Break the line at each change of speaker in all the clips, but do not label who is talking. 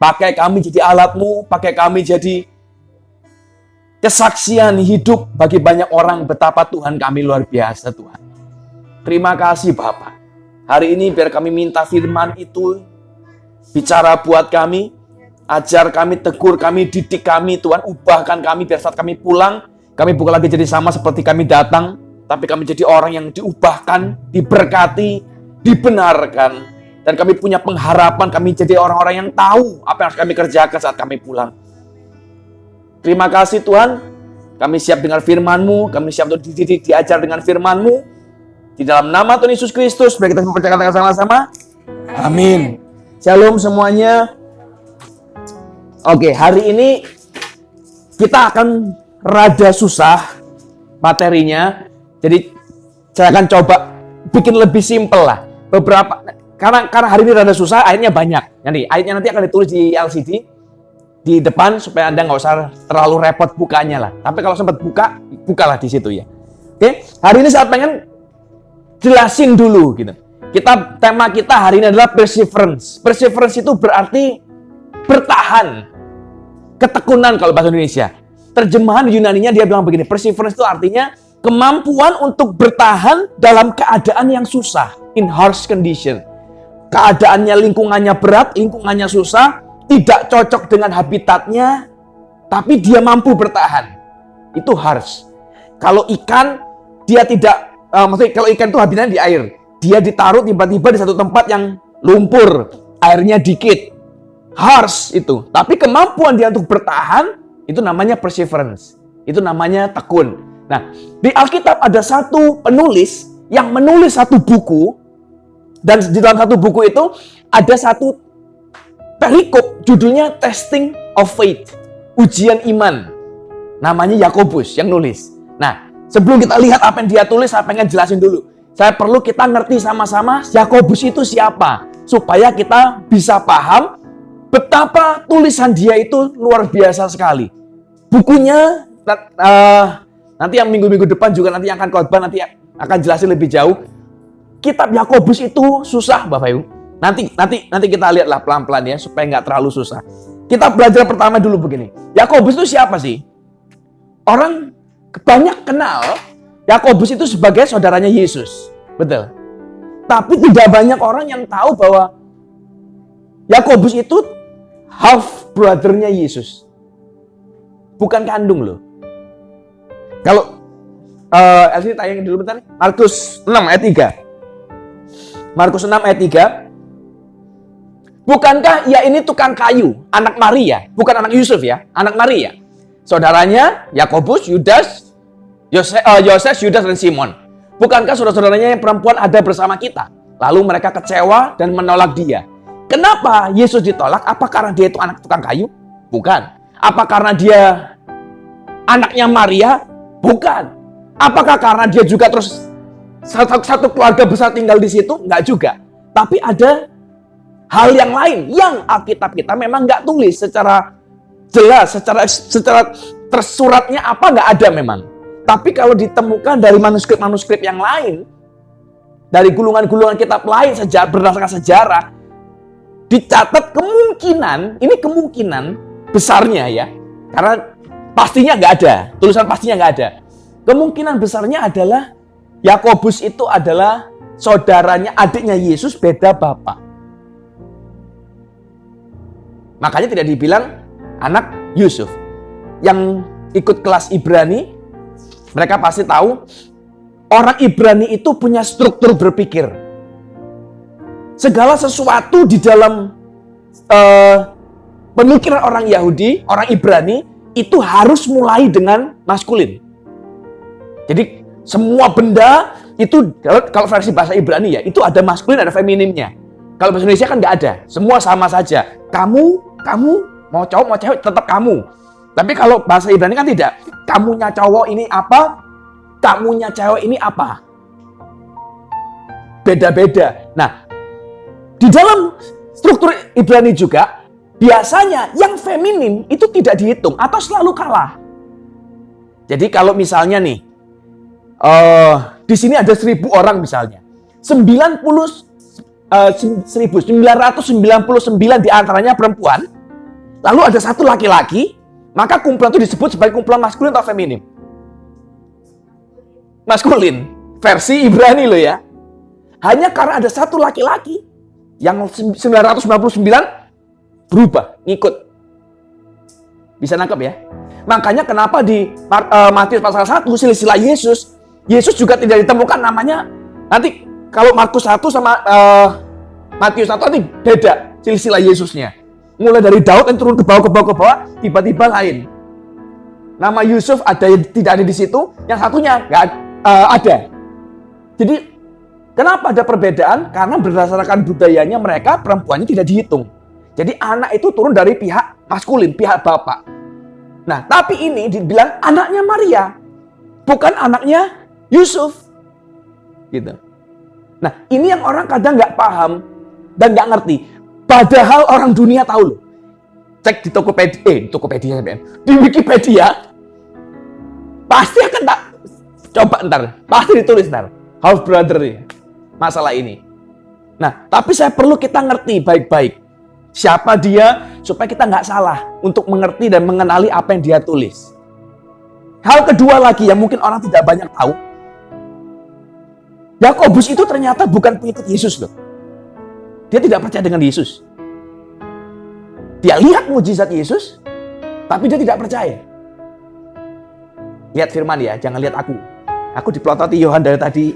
Pakai kami jadi alat-Mu, pakai kami jadi kesaksian hidup bagi banyak orang betapa Tuhan kami luar biasa, Tuhan. Terima kasih Bapa. Hari ini biar kami minta firman itu bicara buat kami, ajar kami, tegur kami, didik kami, Tuhan. Ubahkan kami biar saat kami pulang, kami bukan lagi jadi sama seperti kami datang, tapi kami jadi orang yang diubahkan, diberkati, dibenarkan. Dan kami punya pengharapan, kami jadi orang-orang yang tahu apa yang harus kami kerjakan saat kami pulang. Terima kasih Tuhan, kami siap dengar firman-Mu, kami siap untuk dididik, diajar dengan firman-Mu. Di dalam nama Tuhan Yesus Kristus, biar kita mempercayakan sama-sama. Amin. Shalom semuanya. Oke, hari ini kita akan rada susah materinya. Jadi saya akan coba bikin lebih simpel lah. Karena hari ini rada susah, ayatnya banyak. Ayatnya nanti akan ditulis di LCD di depan supaya Anda nggak usah terlalu repot bukanya lah. Tapi kalau sempat bukalah di situ ya. Oke, hari ini saya pengen jelasin dulu gitu. Tema kita hari ini adalah perseverance. Perseverance itu berarti bertahan, ketekunan kalau bahasa Indonesia. Terjemahan Yunaninya dia bilang begini, perseverance itu artinya kemampuan untuk bertahan dalam keadaan yang susah, in harsh condition. Keadaannya, lingkungannya berat, lingkungannya susah, tidak cocok dengan habitatnya, tapi dia mampu bertahan. Itu harsh. Kalau ikan, dia tidak, maksudnya kalau ikan itu habitatnya di air. Dia ditaruh tiba-tiba di satu tempat yang lumpur, airnya dikit. Harsh itu. Tapi kemampuan dia untuk bertahan, itu namanya perseverance. Itu namanya tekun. Nah, di Alkitab ada satu penulis yang menulis satu buku, dan di dalam satu buku itu ada satu perikop, judulnya Testing of Faith, ujian iman. Namanya Yakobus yang nulis. Nah, sebelum kita lihat apa yang dia tulis, saya pengen jelasin dulu. Saya perlu kita ngerti sama-sama Yakobus itu siapa, supaya kita bisa paham betapa tulisan dia itu luar biasa sekali. Bukunya nanti yang minggu-minggu depan juga nanti akan khotbah, nanti akan jelasin lebih jauh. Kitab Yakobus itu susah, Bapak Ibu. Nanti kita lihatlah pelan-pelan ya, supaya nggak terlalu susah. Kita belajar pertama dulu begini. Yakobus itu siapa sih? Orang banyak kenal Yakobus itu sebagai saudaranya Yesus. Betul. Tapi tidak banyak orang yang tahu bahwa Yakobus itu half brother-nya Yesus. Bukan kandung loh. Kalau Elsie tayangin dulu bentar. Markus 6 ayat 3. Markus 6 ayat 3. Bukankah ia ini tukang kayu, anak Maria, bukan anak Yusuf ya, anak Maria. Saudaranya Yakobus, Yudas, Yoses, Yudas dan Simon. Bukankah saudara-saudaranya yang perempuan ada bersama kita? Lalu mereka kecewa dan menolak dia. Kenapa Yesus ditolak? Apa karena dia itu anak tukang kayu? Bukan. Apa karena dia anaknya Maria? Bukan. Apakah karena dia juga terus satu keluarga besar tinggal di situ? Enggak juga. Tapi ada hal yang lain yang Alkitab kita memang nggak tulis secara jelas, secara tersuratnya apa nggak ada memang. Tapi kalau ditemukan dari manuskrip-manuskrip yang lain, dari gulungan-gulungan kitab lain berdasarkan sejarah, dicatat ini kemungkinan besarnya ya, karena pastinya nggak ada, tulisan pastinya nggak ada. Kemungkinan besarnya adalah Yakobus itu adalah saudaranya, adiknya Yesus, beda bapak. Makanya tidak dibilang anak Yusuf. Yang ikut kelas Ibrani, mereka pasti tahu orang Ibrani itu punya struktur berpikir. Segala sesuatu di dalam pemikiran orang Yahudi, orang Ibrani, itu harus mulai dengan maskulin. Jadi semua benda itu, kalau versi bahasa Ibrani ya, itu ada maskulin, ada femininnya. Kalau bahasa Indonesia kan nggak ada, semua sama saja. Kamu mau cowok mau cewek tetap kamu. Tapi kalau bahasa Ibrani kan tidak. Kamunya cowok ini apa? Kamunya cewek ini apa? Beda-beda. Nah, di dalam struktur Ibrani juga biasanya yang feminin itu tidak dihitung atau selalu kalah. Jadi kalau misalnya nih, di sini ada 1.000 orang misalnya, 1999 diantaranya perempuan, lalu ada satu laki-laki, maka kumpulan itu disebut sebagai kumpulan maskulin atau feminim? Maskulin. Versi Ibrani loh ya. Hanya karena ada satu laki-laki yang 999 berubah, ngikut. Bisa nangkep ya? Makanya kenapa di Matius pasal 1 silsilah Yesus, Yesus juga tidak ditemukan namanya. Nanti kalau Markus 1 sama Matius 1 nanti beda silsilah Yesusnya. Mulai dari Daud yang turun ke bawah, tiba-tiba lain. Nama Yusuf tidak ada di situ, yang satunya nggak ada. Jadi kenapa ada perbedaan? Karena berdasarkan budayanya mereka, perempuannya tidak dihitung. Jadi anak itu turun dari pihak maskulin, pihak bapak. Nah, tapi ini dibilang anaknya Maria, bukan anaknya Yusuf. Gitu. Nah, ini yang orang kadang nggak paham dan nggak ngerti. Padahal orang dunia tahu loh. Cek di Tokopedia, di Wikipedia, pasti akan pasti ditulis ntar. Half brother ya, masalah ini. Nah, tapi saya perlu kita ngerti baik-baik siapa dia supaya kita nggak salah untuk mengerti dan mengenali apa yang dia tulis. Hal kedua lagi yang mungkin orang tidak banyak tahu, Yakobus itu ternyata bukan pengikut Yesus loh. Dia tidak percaya dengan Yesus. Dia lihat mujizat Yesus, tapi dia tidak percaya. Lihat firman ya, jangan lihat aku. Aku dipelototi Yohanes dari tadi.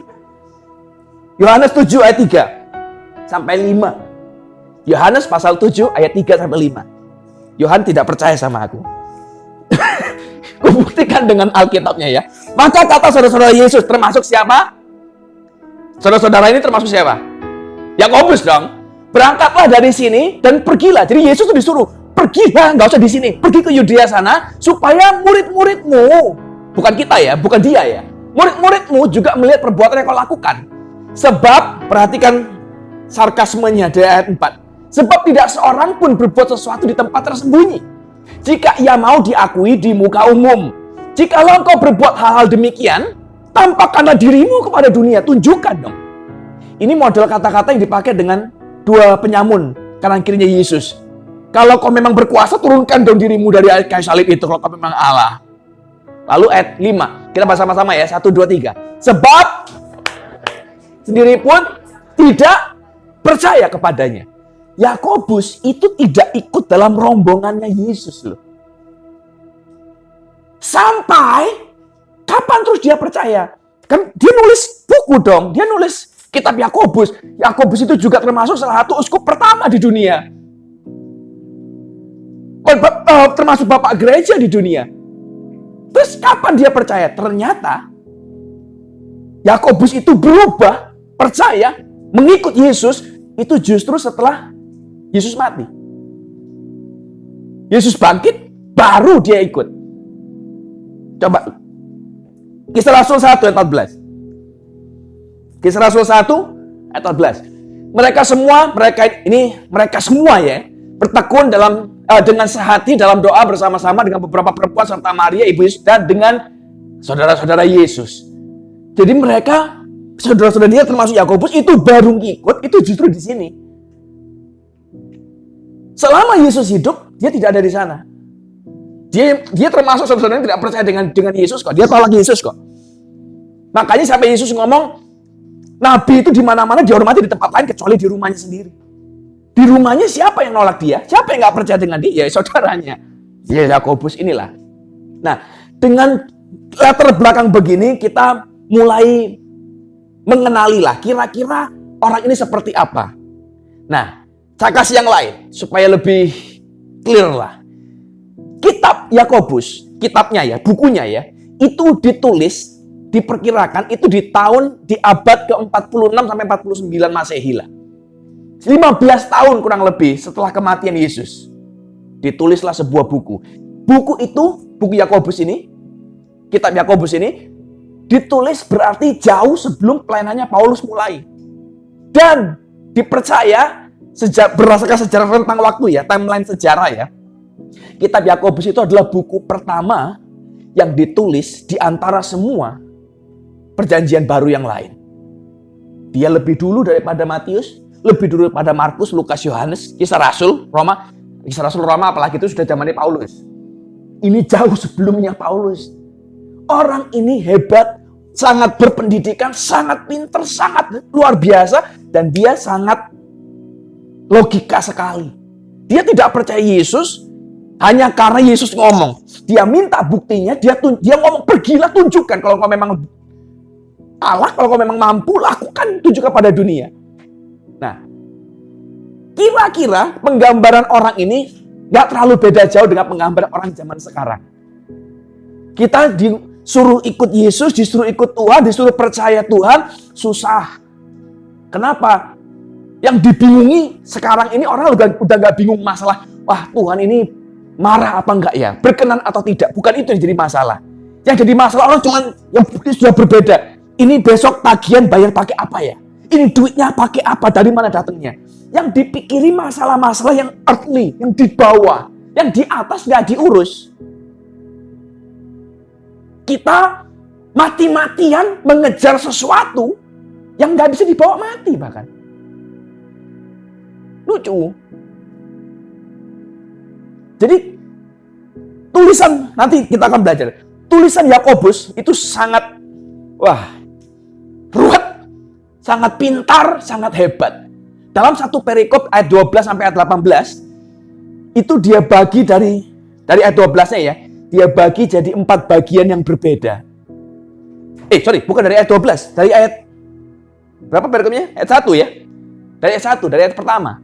Yohanes 7 ayat 3 sampai 5. Yohanes pasal 7 ayat 3 sampai 5. Yohanes tidak percaya sama aku. Kubuktikan dengan Alkitabnya ya. Maka kata saudara-saudara Yesus termasuk siapa? Saudara-saudara ini termasuk siapa? Yakobus dong. Berangkatlah dari sini dan pergilah. Jadi Yesus itu disuruh, pergilah, nggak usah di sini. Pergi ke Yudea sana supaya murid-muridmu, bukan kita ya, bukan dia ya. Murid-muridmu juga melihat perbuatan yang kau lakukan. Sebab, perhatikan sarkasmenya di ayat 4. Sebab tidak seorang pun berbuat sesuatu di tempat tersembunyi, jika ia mau diakui di muka umum. Jikalau engkau berbuat hal-hal demikian, tampakkanlah dirimu kepada dunia, tunjukkan dong. Ini model kata-kata yang dipakai dengan dua penyamun kanan kirinya Yesus. Kalau kau memang berkuasa, turunkan dong dirimu dari kayu salib itu kalau kau memang Allah. Lalu ayat 5, kita bahas sama-sama ya, 1, 2, 3. Sebab sendiri pun tidak percaya kepadanya. Yakobus itu tidak ikut dalam rombongannya Yesus loh. Sampai kapan terus dia percaya? Kan dia nulis buku dong, dia nulis kitab Yakobus. Yakobus itu juga termasuk salah satu uskup pertama di dunia. Termasuk bapak gereja di dunia. Terus kapan dia percaya? Ternyata Yakobus itu berubah, percaya, mengikut Yesus itu justru setelah Yesus mati. Yesus bangkit, baru dia ikut. Coba Kisah Rasul 1 ayat 14. Kisah Rasul 1 ayat 14. Mereka semua ya bertekun dengan sehati dalam doa bersama-sama dengan beberapa perempuan serta Maria ibu Yesus dan dengan saudara-saudara Yesus. Jadi mereka, saudara-saudara dia termasuk Yakobus itu baru ngikut, itu justru di sini. Selama Yesus hidup, dia tidak ada di sana. Dia termasuk saudara-saudara yang tidak percaya dengan Yesus kok. Dia tolak Yesus kok. Makanya sampai Yesus ngomong, Nabi itu di mana-mana dihormati di tempat lain kecuali di rumahnya sendiri. Di rumahnya siapa yang nolak dia? Siapa yang nggak percaya dengan dia? Ya saudaranya. Ya Yakobus inilah. Nah, dengan latar belakang begini kita mulai mengenali lah kira-kira orang ini seperti apa. Nah, saya kasih yang lain supaya lebih clear lah. Kitab Yakobus, kitabnya ya, bukunya ya, itu ditulis, diperkirakan itu di abad ke-46 sampai 49 Masehi lah. 15 tahun kurang lebih setelah kematian Yesus. Ditulislah sebuah buku. Buku itu, buku Yakobus ini, kitab Yakobus ini, ditulis berarti jauh sebelum pelayanannya Paulus mulai. Dan dipercaya, berdasarkan sejarah rentang waktu ya, timeline sejarah ya, kitab Yakobus itu adalah buku pertama yang ditulis di antara semua perjanjian baru yang lain. Dia lebih dulu daripada Matius, lebih dulu daripada Markus, Lukas, Yohanes, Kisah Rasul, Roma. Kisah Rasul Roma apalagi itu sudah zamannya Paulus. Ini jauh sebelumnya Paulus. Orang ini hebat, sangat berpendidikan, sangat pintar, sangat luar biasa. Dan dia sangat logika sekali. Dia tidak percaya Yesus hanya karena Yesus ngomong. Dia minta buktinya, dia ngomong, pergilah tunjukkan kalau kau memang Allah, kalau kau memang mampu, lakukan, tunjukkan pada dunia. Nah, kira-kira penggambaran orang ini gak terlalu beda jauh dengan penggambaran orang zaman sekarang. Kita disuruh ikut Yesus, disuruh ikut Tuhan, disuruh percaya Tuhan, susah. Kenapa? Yang dibingungi sekarang ini orang udah gak bingung masalah, wah Tuhan ini marah apa enggak ya? Berkenan atau tidak? Bukan itu yang jadi masalah. Yang jadi masalah orang cuma yang sudah berbeda. Ini besok tagihan bayar pakai apa ya? Ini duitnya pakai apa? Dari mana datangnya? Yang dipikiri masalah-masalah yang earthly, yang di bawah, yang di atas nggak diurus. Kita mati-matian mengejar sesuatu yang nggak bisa dibawa mati bahkan. Lucu. Jadi tulisan, nanti kita akan belajar. Tulisan Yakobus itu sangat, ruwet, sangat pintar, sangat hebat. Dalam satu perikop ayat 12 sampai ayat 18, itu dia bagi dari ayat 12-nya ya, dia bagi jadi 4 bagian yang berbeda. Bukan dari ayat 12, dari ayat berapa perikopnya? Ayat 1 ya. Dari ayat 1, dari ayat pertama.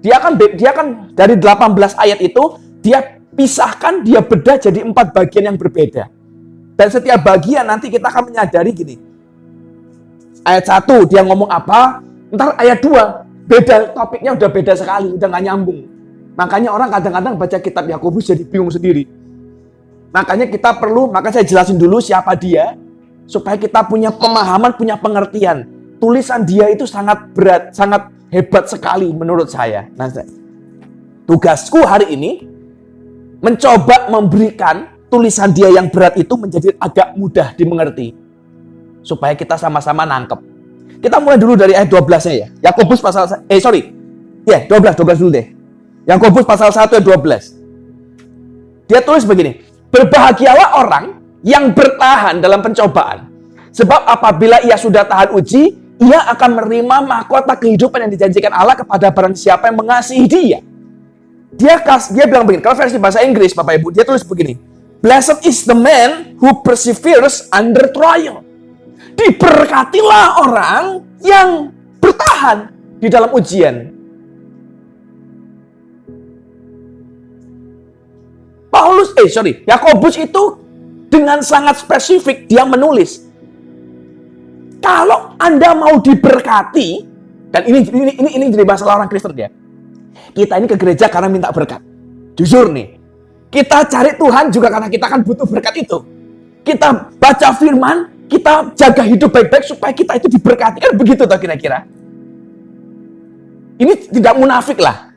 Dia akan dari 18 ayat itu, dia pisahkan, dia bedah jadi 4 bagian yang berbeda. Dan setiap bagian nanti kita akan menyadari gini. Ayat 1 dia ngomong apa, ntar ayat 2 beda, topiknya udah beda sekali, udah gak nyambung. Makanya orang kadang-kadang baca kitab Yakobus jadi bingung sendiri. Makanya saya jelasin dulu siapa dia, supaya kita punya pemahaman, punya pengertian. Tulisan dia itu sangat berat, sangat hebat sekali menurut saya. Nah, tugasku hari ini mencoba memberikan tulisan dia yang berat itu menjadi agak mudah dimengerti. Supaya kita sama-sama nangkep. Kita mulai dulu dari ayat 12-nya ya. Yakobus pasal 12 dulu deh. Yakobus pasal 1 ayat 12. Dia tulis begini, berbahagialah orang yang bertahan dalam pencobaan. Sebab apabila ia sudah tahan uji, ia akan menerima mahkota kehidupan yang dijanjikan Allah kepada barang siapa yang mengasihi dia. Dia bilang begini, kalau versi bahasa Inggris Bapak Ibu, dia tulis begini, blessed is the man who perseveres under trial. Diberkatilah orang yang bertahan di dalam ujian. Yakobus itu dengan sangat spesifik dia menulis, kalau Anda mau diberkati, dan ini jadi masalah orang Kristen ya. Kita ini ke gereja karena minta berkat. Jujur nih, kita cari Tuhan juga karena kita kan butuh berkat itu. Kita baca firman, kita jaga hidup baik-baik supaya kita itu diberkati. Kan begitu toh kira-kira. Ini tidak munafik lah.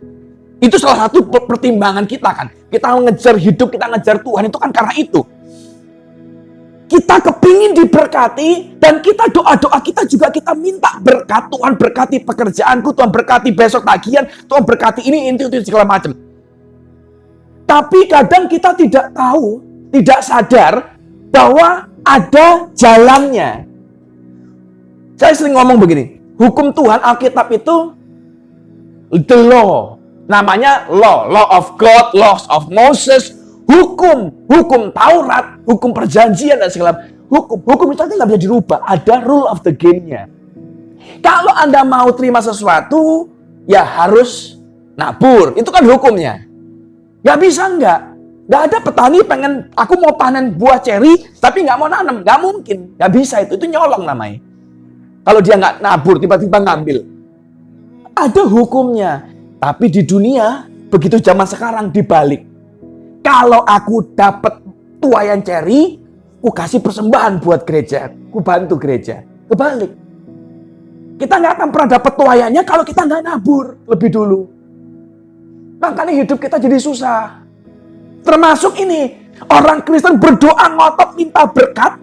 Itu salah satu pertimbangan kita kan. Kita mengejar hidup, kita mengejar Tuhan itu kan karena itu. Kita kepingin diberkati dan kita doa-doa kita juga kita minta berkat. Tuhan berkati pekerjaanku, Tuhan berkati besok tagihan, Tuhan berkati ini itu segala macam. Tapi kadang kita tidak tahu, tidak sadar bahwa ada jalannya. Saya sering ngomong begini, hukum Tuhan Alkitab itu the law. Namanya law of God, laws of Moses, hukum Taurat, hukum perjanjian dan segala hukum itu nggak bisa dirubah. Ada rule of the game-nya. Kalau Anda mau terima sesuatu, ya harus nabur. Itu kan hukumnya. Nggak bisa nggak ada petani pengen, aku mau panen buah ceri, tapi nggak mau nanam. Nggak mungkin. Nggak bisa itu nyolong namanya. Kalau dia nggak nabur, tiba-tiba ngambil. Ada hukumnya. Tapi di dunia, begitu zaman sekarang dibalik. Kalau aku dapat tuayan ceri, aku kasih persembahan buat gereja. Aku bantu gereja. Kebalik. Kita nggak akan pernah dapat tuayannya kalau kita nggak nabur lebih dulu. Makanya hidup kita jadi susah. Termasuk ini, orang Kristen berdoa ngotot minta berkat,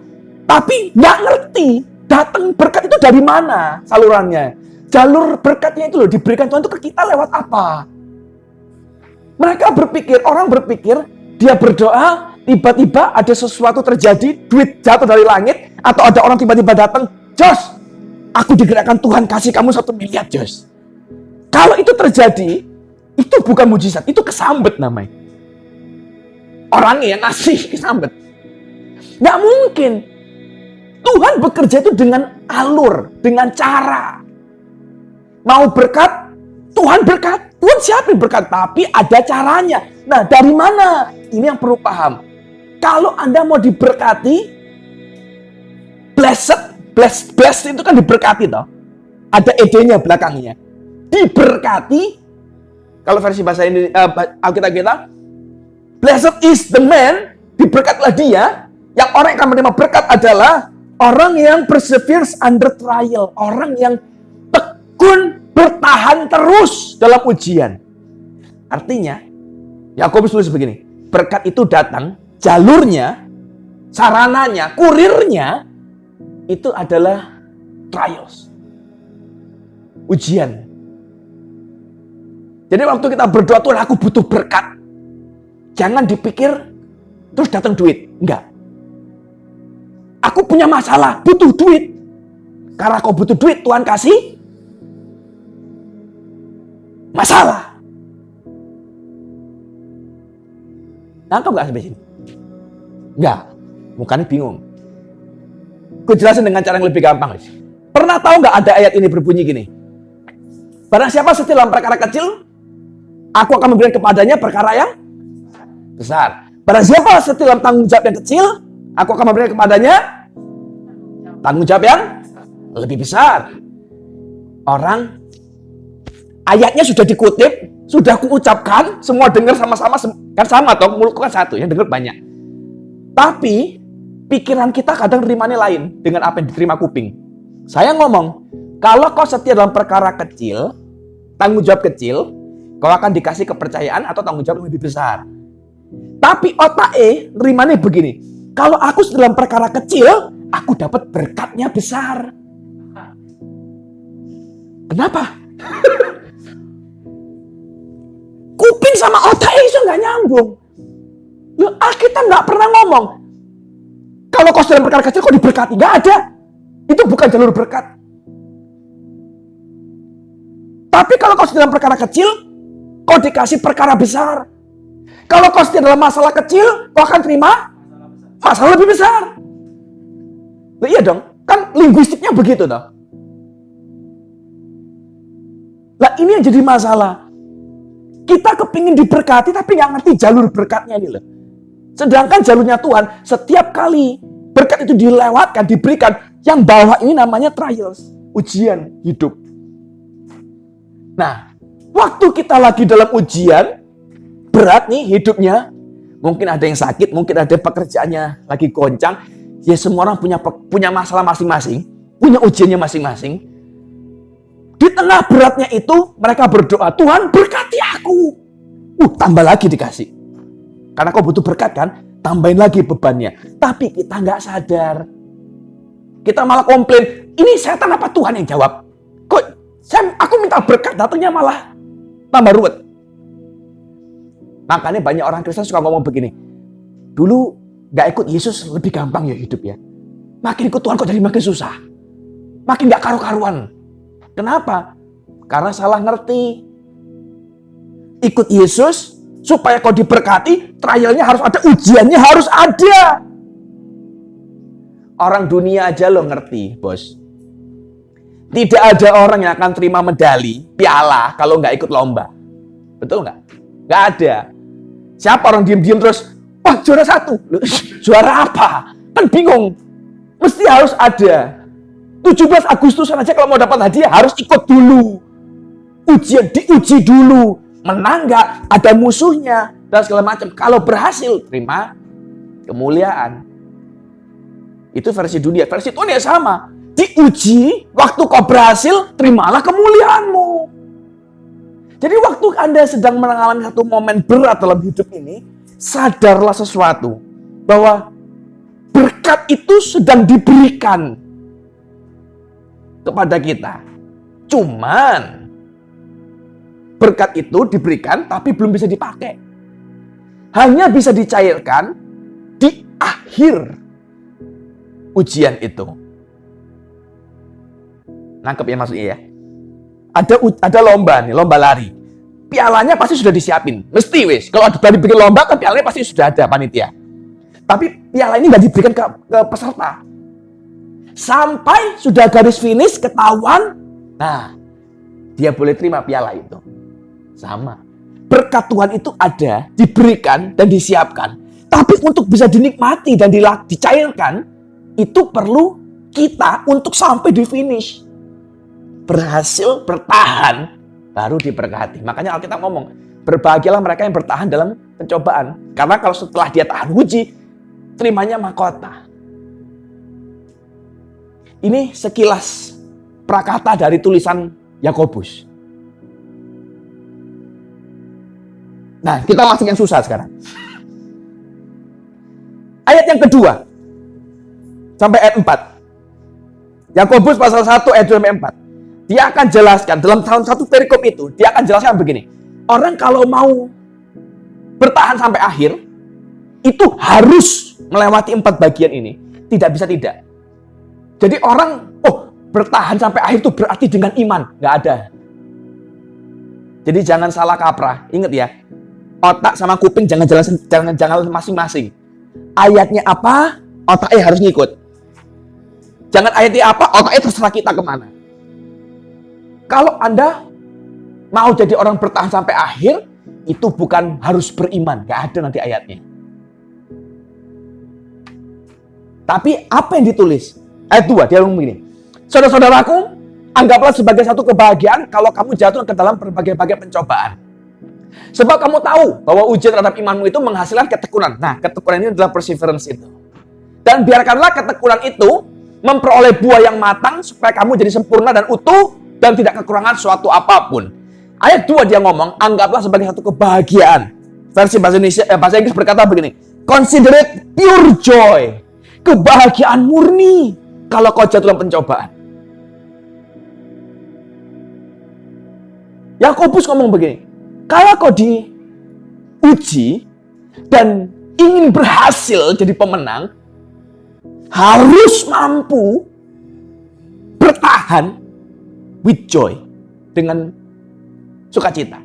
tapi nggak ngerti datang berkat itu dari mana salurannya. Jalur berkatnya itu loh diberikan Tuhan itu ke kita lewat apa? Orang berpikir, dia berdoa, tiba-tiba ada sesuatu terjadi, duit jatuh dari langit, atau ada orang tiba-tiba datang, Jos, aku digerakkan Tuhan kasih kamu 1 miliar, Jos. Kalau itu terjadi, itu bukan mujizat, itu kesambet namanya. Orangnya yang ngasih kesambet. Nggak mungkin. Tuhan bekerja itu dengan alur, dengan cara. Mau berkat, Tuhan berkat. Tuhan siapin berkat, tapi ada caranya. Nah, dari mana? Ini yang perlu paham. Kalau Anda mau diberkati, blessed itu kan diberkati toh. Ada ed-nya belakangnya. Diberkati, kalau versi bahasa ini Alkitab kita, blessed is the man, diberkatlah dia. Yang orang yang akan menerima berkat adalah orang yang perseveres under trial. Orang yang tekun bertahan terus dalam ujian. Artinya, Yakobus tulis begini, berkat itu datang, jalurnya, sarananya, kurirnya, itu adalah trials. Ujian. Jadi waktu kita berdoa, Tuhan aku butuh berkat. Jangan dipikir, terus datang duit. Enggak. Aku punya masalah, butuh duit. Karena kau butuh duit, Tuhan kasih masalah. Nangkep gak sampai sini? Enggak. Mukanya bingung. Gue jelasin dengan cara yang lebih gampang. Pernah tahu gak ada ayat ini berbunyi gini? Barang siapa setia dalam perkara kecil, aku akan memberikan kepadanya perkara yang besar. Barang siapa setia dalam tanggung jawab yang kecil, aku akan memberikan kepadanya tanggung jawab yang lebih besar. Orang, ayatnya sudah dikutip, sudah kuucapkan, semua dengar sama-sama, kan sama toh, mulutku kan satu, yang dengar banyak. Tapi, pikiran kita kadang nerimanya lain dengan apa yang diterima kuping. Saya ngomong, kalau kau setia dalam perkara kecil, tanggung jawab kecil, kau akan dikasih kepercayaan atau tanggung jawab lebih besar. Tapi otak nerimanya begini, kalau aku dalam perkara kecil, aku dapat berkatnya besar. Kenapa? Kuping sama otak itu nggak nyambung. Alkitab nggak pernah ngomong, kalau kau dalam perkara kecil kau diberkati. Nggak ada. Itu bukan jalur berkat. Tapi kalau kau dalam perkara kecil, kau dikasih perkara besar. Kalau kau dalam masalah kecil, kau akan terima masalah lebih besar. Nah, iya dong, kan linguistiknya begitu toh. Nah ini yang jadi masalah. Kita kepingin diberkati tapi nggak ngerti jalur berkatnya ini loh. Sedangkan jalurnya Tuhan, setiap kali berkat itu dilewatkan, diberikan, yang bawah ini namanya trials, ujian hidup. Nah, waktu kita lagi dalam ujian, berat nih hidupnya, mungkin ada yang sakit, mungkin ada pekerjaannya lagi goncang, ya semua orang punya masalah masing-masing, punya ujiannya masing-masing. Di tengah beratnya itu, mereka berdoa, Tuhan berkati aku. Tambah lagi dikasih. Karena kau butuh berkat kan, tambahin lagi bebannya. Tapi kita nggak sadar. Kita malah komplain, ini setan apa Tuhan yang jawab? Kok aku minta berkat, datangnya malah tambah ruwet. Makanya banyak orang Kristen suka ngomong begini, dulu nggak ikut Yesus lebih gampang ya hidup ya. Makin ikut Tuhan kok jadi makin susah. Makin nggak karu-karuan. Kenapa? Karena salah ngerti. Ikut Yesus supaya kau diberkati, trialnya harus ada, ujiannya harus ada. Orang dunia aja lo ngerti, bos. Tidak ada orang yang akan terima medali, piala, kalau nggak ikut lomba. Betul nggak? Nggak ada. Siapa orang diem-diem terus, wah juara 1. Juara apa? Kan bingung. Mesti harus ada. 17 Agustusan aja kalau mau dapat hadiah harus ikut dulu. Ujian diuji dulu. Menang nggak? Ada musuhnya. Dan segala macam. Kalau berhasil, terima kemuliaan. Itu versi dunia. Versi Tuhan ya sama. Diuji, waktu kau berhasil, terimalah kemuliaanmu. Jadi waktu Anda sedang mengalami satu momen berat dalam hidup ini, sadarlah sesuatu. Bahwa berkat itu sedang diberikan kepada kita. Cuman, berkat itu diberikan tapi belum bisa dipakai. Hanya bisa dicairkan di akhir ujian itu. Nangkep ya maksudnya ya? Ada lomba nih, lomba lari. Pialanya pasti sudah disiapin. Mesti wis. Kalau ada bikin lomba kan pialanya pasti sudah ada panitia. Tapi piala ini nggak diberikan ke peserta. Sampai sudah garis finish ketahuan, nah dia boleh terima piala itu. Sama. Berkat Tuhan itu ada, diberikan dan disiapkan. Tapi untuk bisa dinikmati dan dicairkan, itu perlu kita untuk sampai di finish. Berhasil bertahan, baru diberkati. Makanya Alkitab ngomong, berbahagialah mereka yang bertahan dalam pencobaan. Karena kalau setelah dia tahan uji, terimanya mahkota. Ini sekilas prakata dari tulisan Yakobus. Nah, kita masuk yang susah sekarang. Ayat yang kedua, sampai ayat 4. Yakobus pasal 1 ayat 2 sampai 4. Dia akan jelaskan, dalam satu perikop itu, dia akan jelaskan begini. Orang kalau mau bertahan sampai akhir, itu harus melewati 4 bagian ini. Tidak bisa tidak. Jadi orang, bertahan sampai akhir itu berarti dengan iman. Nggak ada. Jadi jangan salah kaprah. Ingat ya, otak sama kuping jangan jalan masing-masing. Ayatnya apa, otaknya harus ngikut. Jangan ayatnya apa, otaknya terserah kita kemana. Kalau Anda mau jadi orang bertahan sampai akhir, itu bukan harus beriman. Nggak ada nanti ayatnya. Tapi apa yang ditulis? Ayat 2, dia ngomong begini. Saudara-saudaraku, anggaplah sebagai satu kebahagiaan kalau kamu jatuh ke dalam berbagai-bagai pencobaan. Sebab kamu tahu bahwa ujian terhadap imanmu itu menghasilkan ketekunan. Nah, ketekunan ini adalah perseverance itu. Dan biarkanlah ketekunan itu memperoleh buah yang matang supaya kamu jadi sempurna dan utuh dan tidak kekurangan suatu apapun. Ayat 2 dia ngomong, anggaplah sebagai satu kebahagiaan. Versi bahasa Inggris berkata begini, consider it pure joy. Kebahagiaan murni kalau kau jatuh dalam pencobaan. Yakobus ngomong begini, kalau kau diuji dan ingin berhasil jadi pemenang, harus mampu bertahan with joy, dengan sukacita.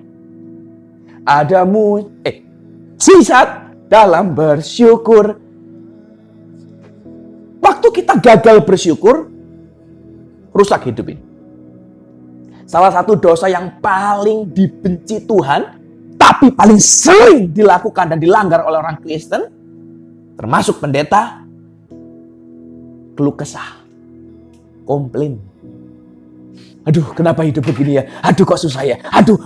Ada mujizat dalam bersyukur. Waktu kita gagal bersyukur, rusak hidup ini. Salah satu dosa yang paling dibenci Tuhan, tapi paling sering dilakukan dan dilanggar oleh orang Kristen, termasuk pendeta, keluh kesah, komplain. Aduh, kenapa hidup begini ya? Aduh, kok susah ya? Aduh.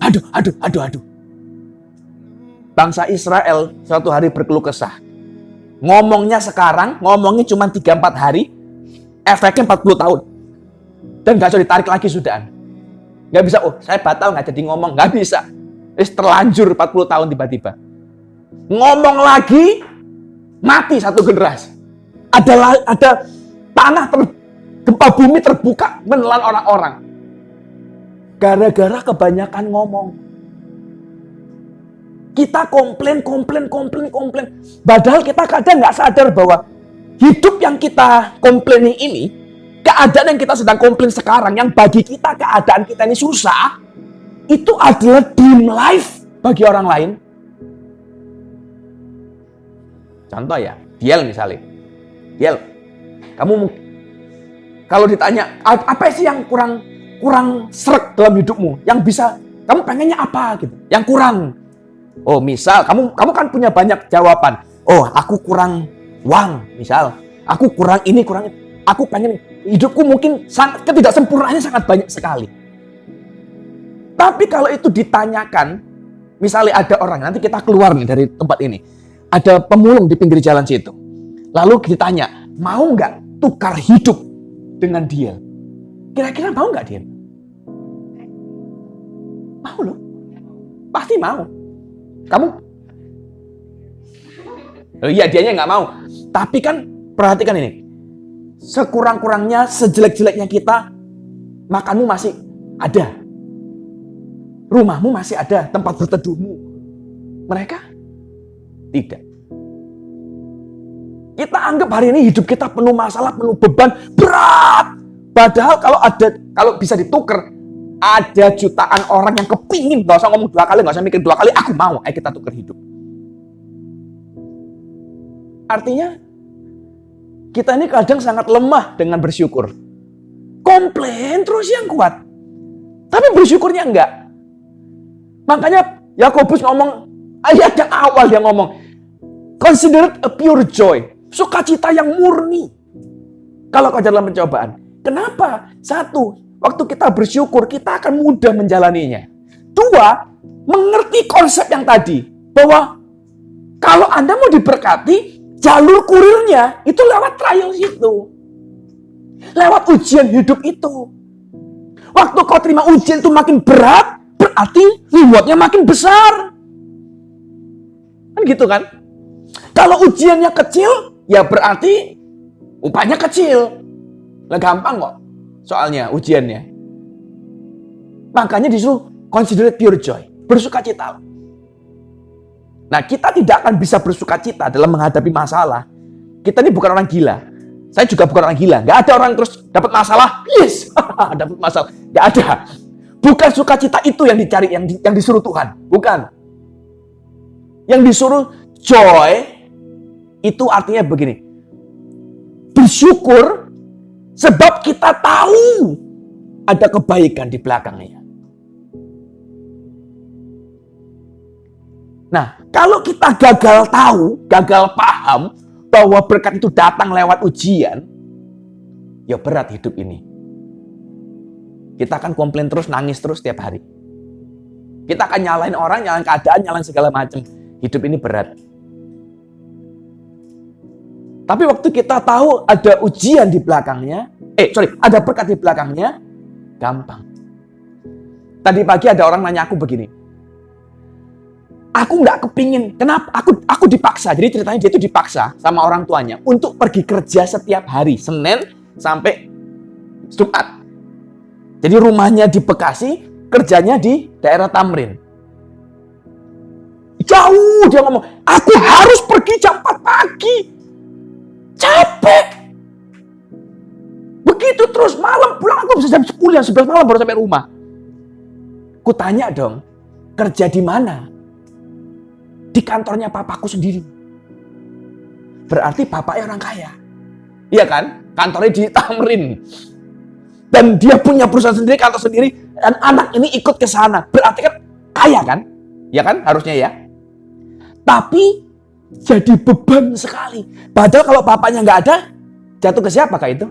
Bangsa Israel suatu hari berkeluh kesah. Ngomongnya sekarang, ngomongnya cuma 3-4 hari, efeknya 40 tahun. Dan gak bisa ditarik lagi sudah. Gak bisa, saya batal gak jadi ngomong. Gak bisa. Terlanjur 40 tahun tiba-tiba. Ngomong lagi, mati satu generasi. Ada tanah, gempa bumi terbuka, menelan orang-orang. Gara-gara kebanyakan ngomong. Kita komplain. Padahal kita kadang nggak sadar bahwa hidup yang kita komplain ini, keadaan yang kita sedang komplain sekarang, yang bagi kita keadaan kita ini susah, itu adalah dream life bagi orang lain. Contoh ya, Diel misalnya. Diel, kamu kalau ditanya, apa sih yang kurang sreg dalam hidupmu? Yang bisa, kamu pengennya apa gitu? Yang kurang. Misal, kamu kan punya banyak jawaban. Aku kurang uang, misal. Aku kurang ini, kurang itu. Aku pengen, hidupku mungkin ketidaksempurnaannya sangat banyak sekali. Tapi kalau itu ditanyakan, misalnya ada orang, nanti kita keluar nih dari tempat ini. Ada pemulung di pinggir jalan situ. Lalu ditanya, mau nggak tukar hidup dengan dia? Kira-kira mau nggak dia? Mau loh. Pasti mau. Kamu? Iya, dianya nggak mau. Tapi kan perhatikan ini. Sekurang-kurangnya, sejelek-jeleknya kita, makanmu masih ada. Rumahmu masih ada tempat berteduhmu. Mereka tidak. Kita anggap hari ini hidup kita penuh masalah, penuh beban, berat. Padahal kalau bisa ditukar, ada jutaan orang yang kepingin, gak usah ngomong 2 kali, gak usah mikir 2 kali, aku mau, ayo kita tukar hidup. Artinya, kita ini kadang sangat lemah dengan bersyukur. Komplain terus yang kuat. Tapi bersyukurnya enggak. Makanya Yakobus ngomong, ayat yang awal dia ngomong, consider it a pure joy. Sukacita yang murni. Kalau kau dalam pencobaan. Kenapa? 1, waktu kita bersyukur, kita akan mudah menjalaninya. 2, mengerti konsep yang tadi. Bahwa kalau Anda mau diberkati, jalur kurirnya itu lewat trial itu. Lewat ujian hidup itu. Waktu kau terima ujian itu makin berat, berarti rewardnya makin besar. Kan gitu kan? Kalau ujiannya kecil, ya berarti upahnya kecil. Lah gampang kok soalnya ujiannya. Makanya disuruh consider it pure joy. Bersukacita. Nah, kita tidak akan bisa bersukacita dalam menghadapi masalah. Kita ini bukan orang gila. Saya juga bukan orang gila. Gak ada orang terus dapat masalah, yes, dapat masalah. Gak ada. Bukan sukacita itu yang dicari, yang disuruh Tuhan. Bukan. Yang disuruh joy, itu artinya begini. Bersyukur, sebab kita tahu ada kebaikan di belakangnya. Nah, kalau kita gagal tahu, gagal paham, bahwa berkat itu datang lewat ujian, ya berat hidup ini. Kita akan komplain terus, nangis terus setiap hari. Kita akan nyalain orang, nyalain keadaan, nyalain segala macam. Hidup ini berat. Tapi waktu kita tahu ada ujian di belakangnya, ada berkat di belakangnya, gampang. Tadi pagi ada orang nanya aku begini, aku nggak kepingin, kenapa? Aku dipaksa. Jadi ceritanya dia itu dipaksa sama orang tuanya untuk pergi kerja setiap hari, Senin sampai Jumat. Jadi rumahnya di Bekasi, kerjanya di daerah Tamrin. Jauh dia ngomong, aku harus pergi jam 4 pagi. Capek. Begitu terus malam pulang aku bisa jam 10, jam 11 malam baru sampai rumah. Ku tanya dong, kerja di mana? Di kantornya papaku sendiri. Berarti bapaknya orang kaya. Iya kan? Kantornya di Tamrin. Dan dia punya perusahaan sendiri, kantor sendiri. Dan anak ini ikut ke sana. Berarti kan kaya kan? Ya kan? Harusnya ya. Tapi jadi beban sekali. Padahal kalau bapaknya nggak ada, jatuh ke siapa kak itu?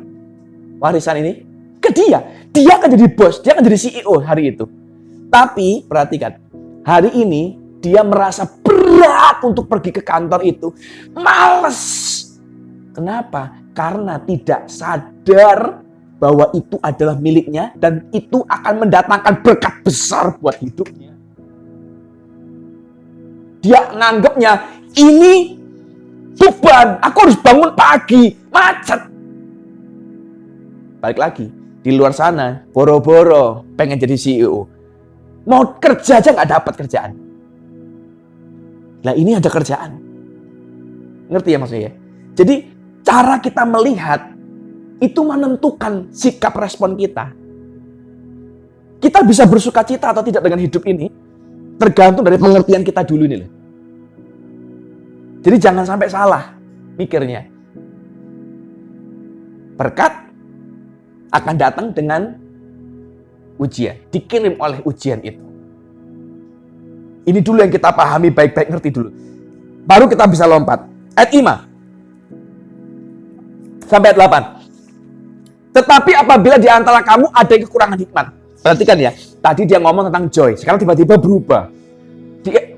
Warisan ini? Ke dia. Dia akan jadi bos. Dia akan jadi CEO hari itu. Tapi perhatikan. Hari ini dia merasa berat untuk pergi ke kantor itu. Males. Kenapa? Karena tidak sadar bahwa itu adalah miliknya dan itu akan mendatangkan berkat besar buat hidupnya. Dia nganggapnya ini beban. Aku harus bangun pagi, macet. Balik lagi, di luar sana boro-boro pengen jadi CEO. Mau kerja aja nggak dapat kerjaan. Nah ini ada kerjaan. Ngerti ya maksudnya? Jadi cara kita melihat itu menentukan sikap respon kita. Kita bisa bersukacita atau tidak dengan hidup ini tergantung dari pengertian kita dulu ini loh. Jadi jangan sampai salah mikirnya. Berkat akan datang dengan ujian, dikirim oleh ujian itu. Ini dulu yang kita pahami baik-baik, ngerti dulu. Baru kita bisa lompat. Ayat 5 sampai ayat 8. Tetapi apabila di antara kamu ada yang kekurangan hikmat. Perhatikan ya, tadi dia ngomong tentang joy, sekarang tiba-tiba berubah.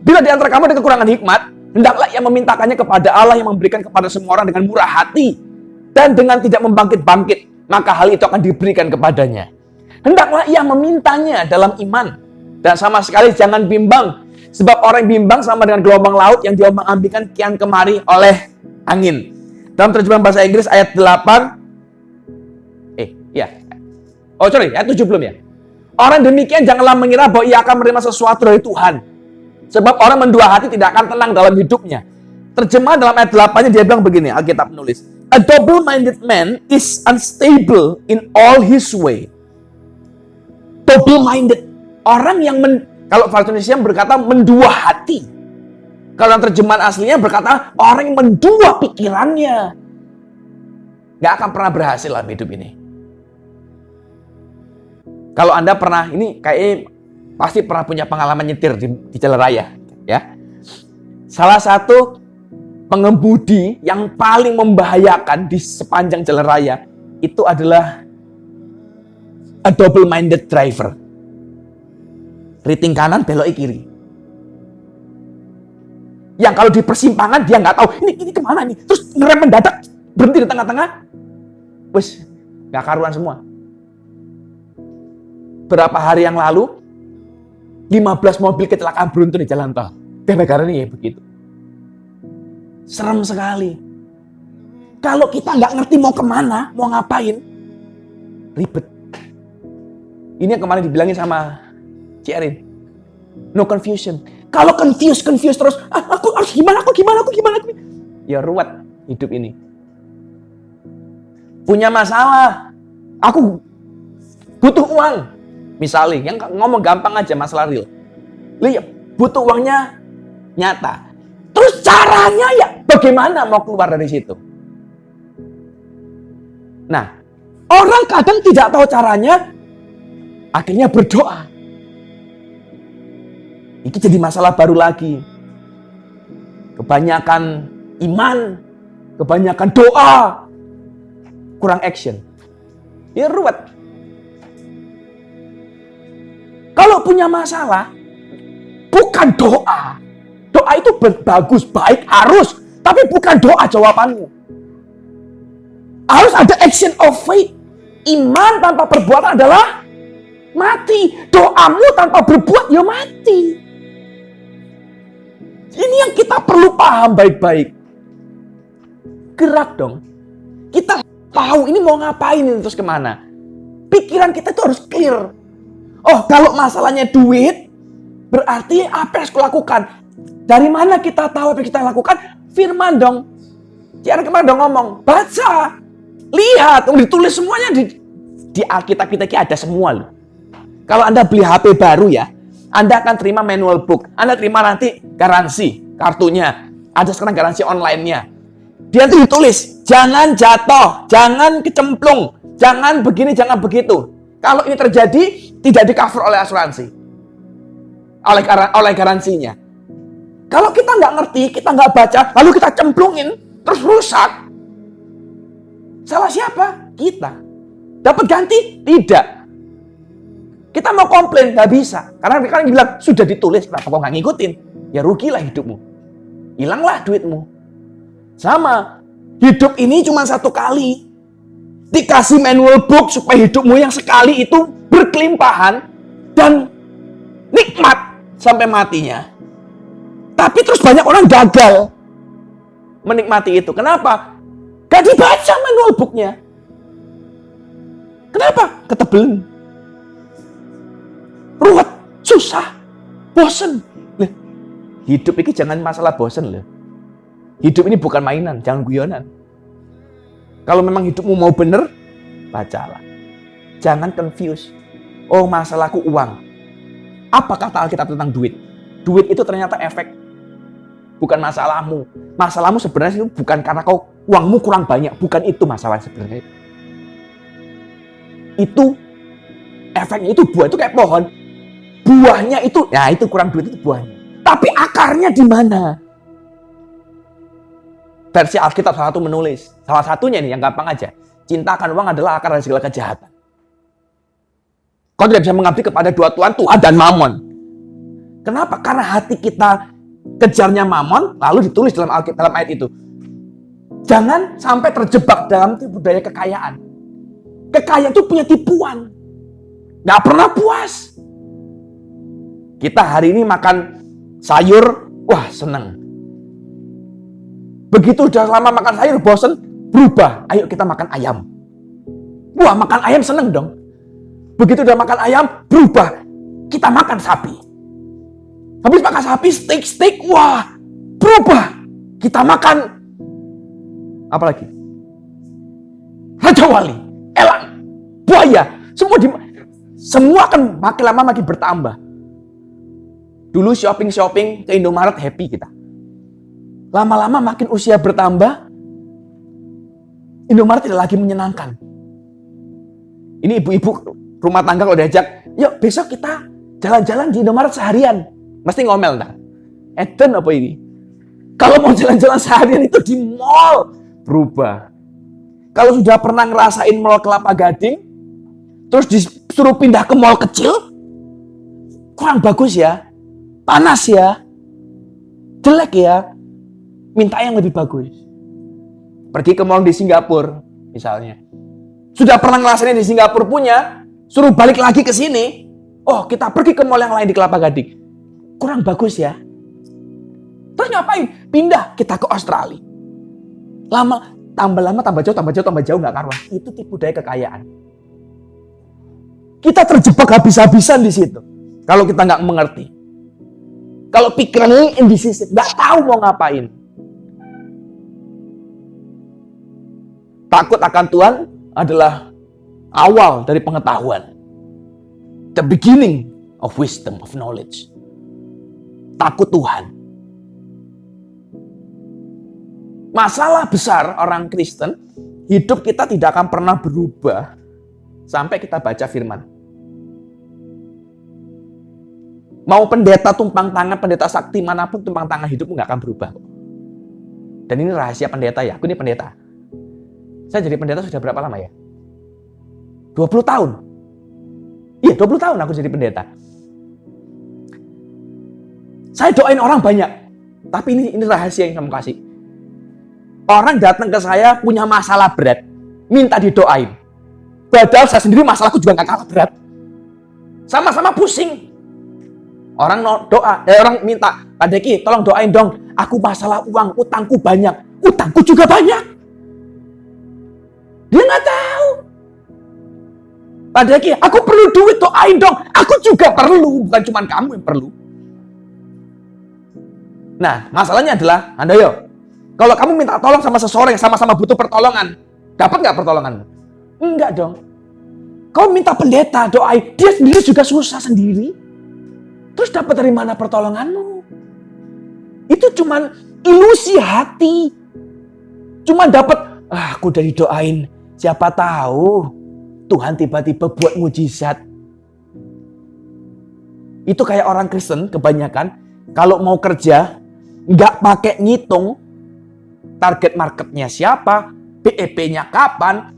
Bila di antara kamu ada kekurangan hikmat, hendaklah ia memintakannya kepada Allah yang memberikan kepada semua orang dengan murah hati. Dan dengan tidak membangkit-bangkit, maka hal itu akan diberikan kepadanya. Hendaklah ia memintanya dalam iman. Dan sama sekali jangan bimbang. Sebab orang bimbang sama dengan gelombang laut yang diombang-ambingkan kian kemari oleh angin. Dalam terjemahan bahasa Inggris ayat 8. Ayat 7 belum ya? Orang demikian janganlah mengira bahwa ia akan menerima sesuatu dari Tuhan. Sebab orang mendua hati tidak akan tenang dalam hidupnya. Terjemahan dalam ayat 8-nya dia bilang begini, Alkitab menulis. A double-minded man is unstable in all his way. Double-minded. Orang yang, kalau bahasa Indonesia berkata mendua hati. Kalau terjemahan aslinya berkata orang yang mendua pikirannya. Gak akan pernah berhasil dalam hidup ini. Kalau Anda pernah, ini kayaknya pasti pernah punya pengalaman nyetir di jalan raya, ya. Salah satu pengemudi yang paling membahayakan di sepanjang jalan raya itu adalah a double-minded driver. Riting kanan, belok kiri. Yang kalau di persimpangan dia nggak tahu ini kemana nih, terus ngerem mendadak, berhenti di tengah-tengah, wes nggak karuan semua. Berapa hari yang lalu, 15 mobil kecelakaan beruntun di jalan tol. Gara-gara ini ya begitu. Serem sekali. Kalau kita nggak ngerti mau kemana, mau ngapain, ribet. Ini yang kemarin dibilangin sama Ci Erin. No confusion. Kalau confuse terus, aku harus gimana. Ya ruwet hidup ini. Punya masalah. Aku butuh uang. Misalnya, yang ngomong gampang aja masalah real. Lihat, butuh uangnya nyata. Terus caranya ya bagaimana mau keluar dari situ? Nah, orang kadang tidak tahu caranya, akhirnya berdoa. Itu jadi masalah baru lagi. Kebanyakan iman, kebanyakan doa, kurang action. Ya ruwet. Kalau punya masalah, bukan doa. Doa itu bagus, baik, harus. Tapi bukan doa jawabanmu. Harus ada action of faith. Iman tanpa perbuatan adalah mati. Doamu tanpa berbuat, ya mati. Ini yang kita perlu paham baik-baik. Gerak dong. Kita tahu ini mau ngapain ini terus kemana. Pikiran kita itu harus clear. Oh, kalau masalahnya duit, berarti apa yang harus kulakukan? Dari mana kita tahu apa yang kita lakukan? Firman dong. Jangan kemarin dong ngomong. Baca. Lihat. Ditulis semuanya di Alkitab kita ada semua loh. Kalau Anda beli HP baru ya, Anda akan terima manual book. Anda terima nanti garansi kartunya. Ada sekarang garansi online-nya. Dia tuh ditulis. Jangan jatuh. Jangan kecemplung. Jangan begini, jangan begitu. Kalau ini terjadi, tidak di-cover oleh asuransi. Oleh garansinya. Kalau kita nggak ngerti, kita nggak baca, lalu kita cemplungin, terus rusak. Salah siapa? Kita. Dapat ganti? Tidak. Kita mau komplain, nggak bisa. Karena mereka bilang, sudah ditulis, kenapa kok nggak ngikutin? Ya rugilah hidupmu. Hilanglah duitmu. Sama. Hidup ini cuma satu kali. Dikasih manual book supaya hidupmu yang sekali itu berkelimpahan dan nikmat sampai matinya. Tapi terus banyak orang gagal menikmati itu. Kenapa? Gak dibaca manual booknya. Kenapa? Ketebelan. Ruwet, susah, bosen. Hidup ini jangan masalah bosen loh. Hidup ini bukan mainan, jangan guyonan. Kalau memang hidupmu mau bener, bacalah. Jangan confuse. Oh, masalahku uang. Apa kata Alkitab tentang duit? Duit itu ternyata efek. Bukan masalahmu. Masalahmu sebenarnya itu bukan karena uangmu kurang banyak. Bukan itu masalah sebenarnya. Itu efeknya itu buah. Itu kayak pohon. Buahnya itu, ya itu kurang duit itu buahnya. Tapi akarnya di mana? Versi Alkitab salah satu menulis. Salah satunya nih yang gampang aja. Cintakan uang adalah akar dari segala kejahatan. Kau tidak bisa mengabdi kepada dua Tuhan, Tuhan dan Mamon. Kenapa? Karena hati kita kejarnya Mamon, lalu ditulis dalam ayat itu. Jangan sampai terjebak dalam budaya kekayaan. Kekayaan itu punya tipuan. Gak pernah puas. Kita hari ini makan sayur, wah seneng. Begitu udah lama makan sayur, bosen, berubah. Ayo kita makan ayam. Wah, makan ayam seneng dong. Begitu udah makan ayam, berubah. Kita makan sapi. Habis makan sapi, steak, wah, berubah. Kita makan, apa lagi? Raja wali, elang, buaya. Semua kan makin lama makin bertambah. Dulu shopping ke Indomaret happy kita. Lama-lama makin usia bertambah, Indomaret tidak lagi menyenangkan. Ini ibu-ibu rumah tangga kalau diajak, yuk besok kita jalan-jalan di Indomaret seharian. Mesti ngomel dah. Eden apa ini? Kalau mau jalan-jalan seharian itu di mall. Berubah. Kalau sudah pernah ngerasain mall Kelapa Gading, terus disuruh pindah ke mall kecil, kurang bagus ya. Panas ya. Jelek ya. Minta yang lebih bagus. Pergi ke mall di Singapura, misalnya. Sudah pernah ngerasain di Singapura punya, suruh balik lagi ke sini. Oh, kita pergi ke mall yang lain di Kelapa Gading. Kurang bagus ya. Terus ngapain? Pindah kita ke Australia. Tambah lama, tambah jauh, nggak karuan. Itu tipu daya kekayaan. Kita terjebak habis-habisan di situ. Kalau kita nggak mengerti. Kalau pikirannya indecisive, nggak tahu mau ngapain. Takut akan Tuhan adalah awal dari pengetahuan. The beginning of wisdom, of knowledge. Takut Tuhan. Masalah besar orang Kristen, hidup kita tidak akan pernah berubah sampai kita baca firman. Mau pendeta tumpang tangan, pendeta sakti manapun tumpang tangan, hidupmu nggak akan berubah. Dan ini rahasia pendeta ya, aku ini pendeta. Saya jadi pendeta sudah berapa lama ya? 20 tahun. Iya, 20 tahun aku jadi pendeta. Saya doain orang banyak. Tapi ini rahasia yang kamu kasih. Orang datang ke saya punya masalah berat. Minta didoain. Padahal saya sendiri masalahku juga gak kalah berat. Sama-sama pusing. Orang minta, Pak Deki tolong doain dong. Aku masalah uang, utangku banyak. Utangku juga banyak. Dia nggak tahu. Pak Deki, aku perlu duit, doain dong. Aku juga perlu, bukan cuma kamu yang perlu. Nah, masalahnya adalah, Handoyo, kalau kamu minta tolong sama seseorang yang sama-sama butuh pertolongan, dapat nggak pertolonganmu? Enggak dong. Kau minta pendeta, doain, dia sendiri juga susah sendiri. Terus dapat dari mana pertolonganmu? Itu cuma ilusi hati. Cuma dapat, aku udah didoain. Siapa tahu Tuhan tiba-tiba buat mujizat. Itu kayak orang Kristen kebanyakan kalau mau kerja nggak pakai ngitung target marketnya siapa, BEP-nya kapan,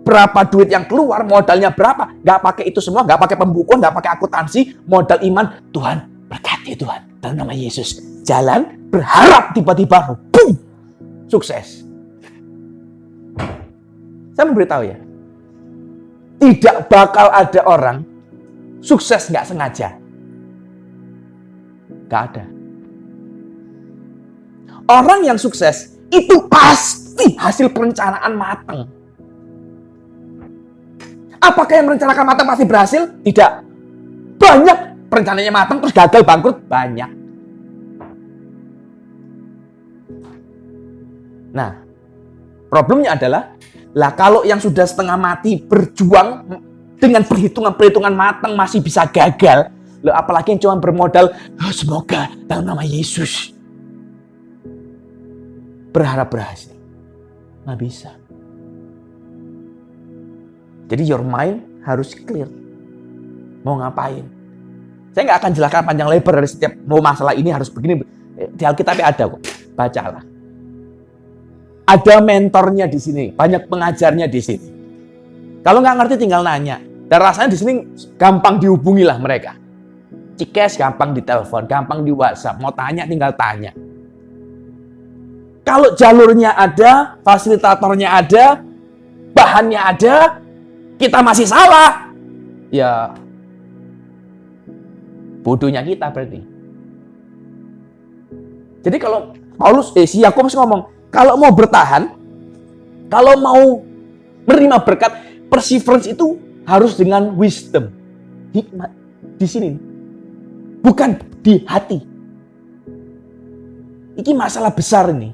berapa duit yang keluar, modalnya berapa. Nggak pakai itu semua, nggak pakai pembukuan, nggak pakai akuntansi, modal iman. Tuhan berkati Tuhan dalam nama Yesus. Jalan berharap tiba-tiba boom, sukses. Saya memberitahu ya, tidak bakal ada orang sukses nggak sengaja. Nggak ada. Orang yang sukses itu pasti hasil perencanaan matang. Apakah yang merencanakan matang pasti berhasil? Tidak. Banyak perencanaannya matang terus gagal bangkrut. Banyak. Nah, problemnya adalah kalau yang sudah setengah mati berjuang dengan perhitungan-perhitungan matang masih bisa gagal, apalagi yang cuma bermodal semoga dalam nama Yesus berharap berhasil. Nggak bisa. Jadi your mind harus clear. Mau ngapain? Saya nggak akan jelaskan panjang lebar dari setiap mau masalah ini harus begini. Di Alkitab ada kok. Bacalah. Ada mentornya di sini, banyak pengajarnya di sini. Kalau nggak ngerti tinggal nanya. Dan rasanya di sini gampang dihubungi lah mereka. Cikes gampang ditelepon, gampang di WhatsApp. Mau tanya tinggal tanya. Kalau jalurnya ada, fasilitatornya ada, bahannya ada, kita masih salah. Ya bodohnya kita berarti. Jadi kalau si Yakobus ngomong, kalau mau bertahan, kalau mau menerima berkat, perseverance itu harus dengan wisdom, hikmat di sini, bukan di hati. Ini masalah besar ini.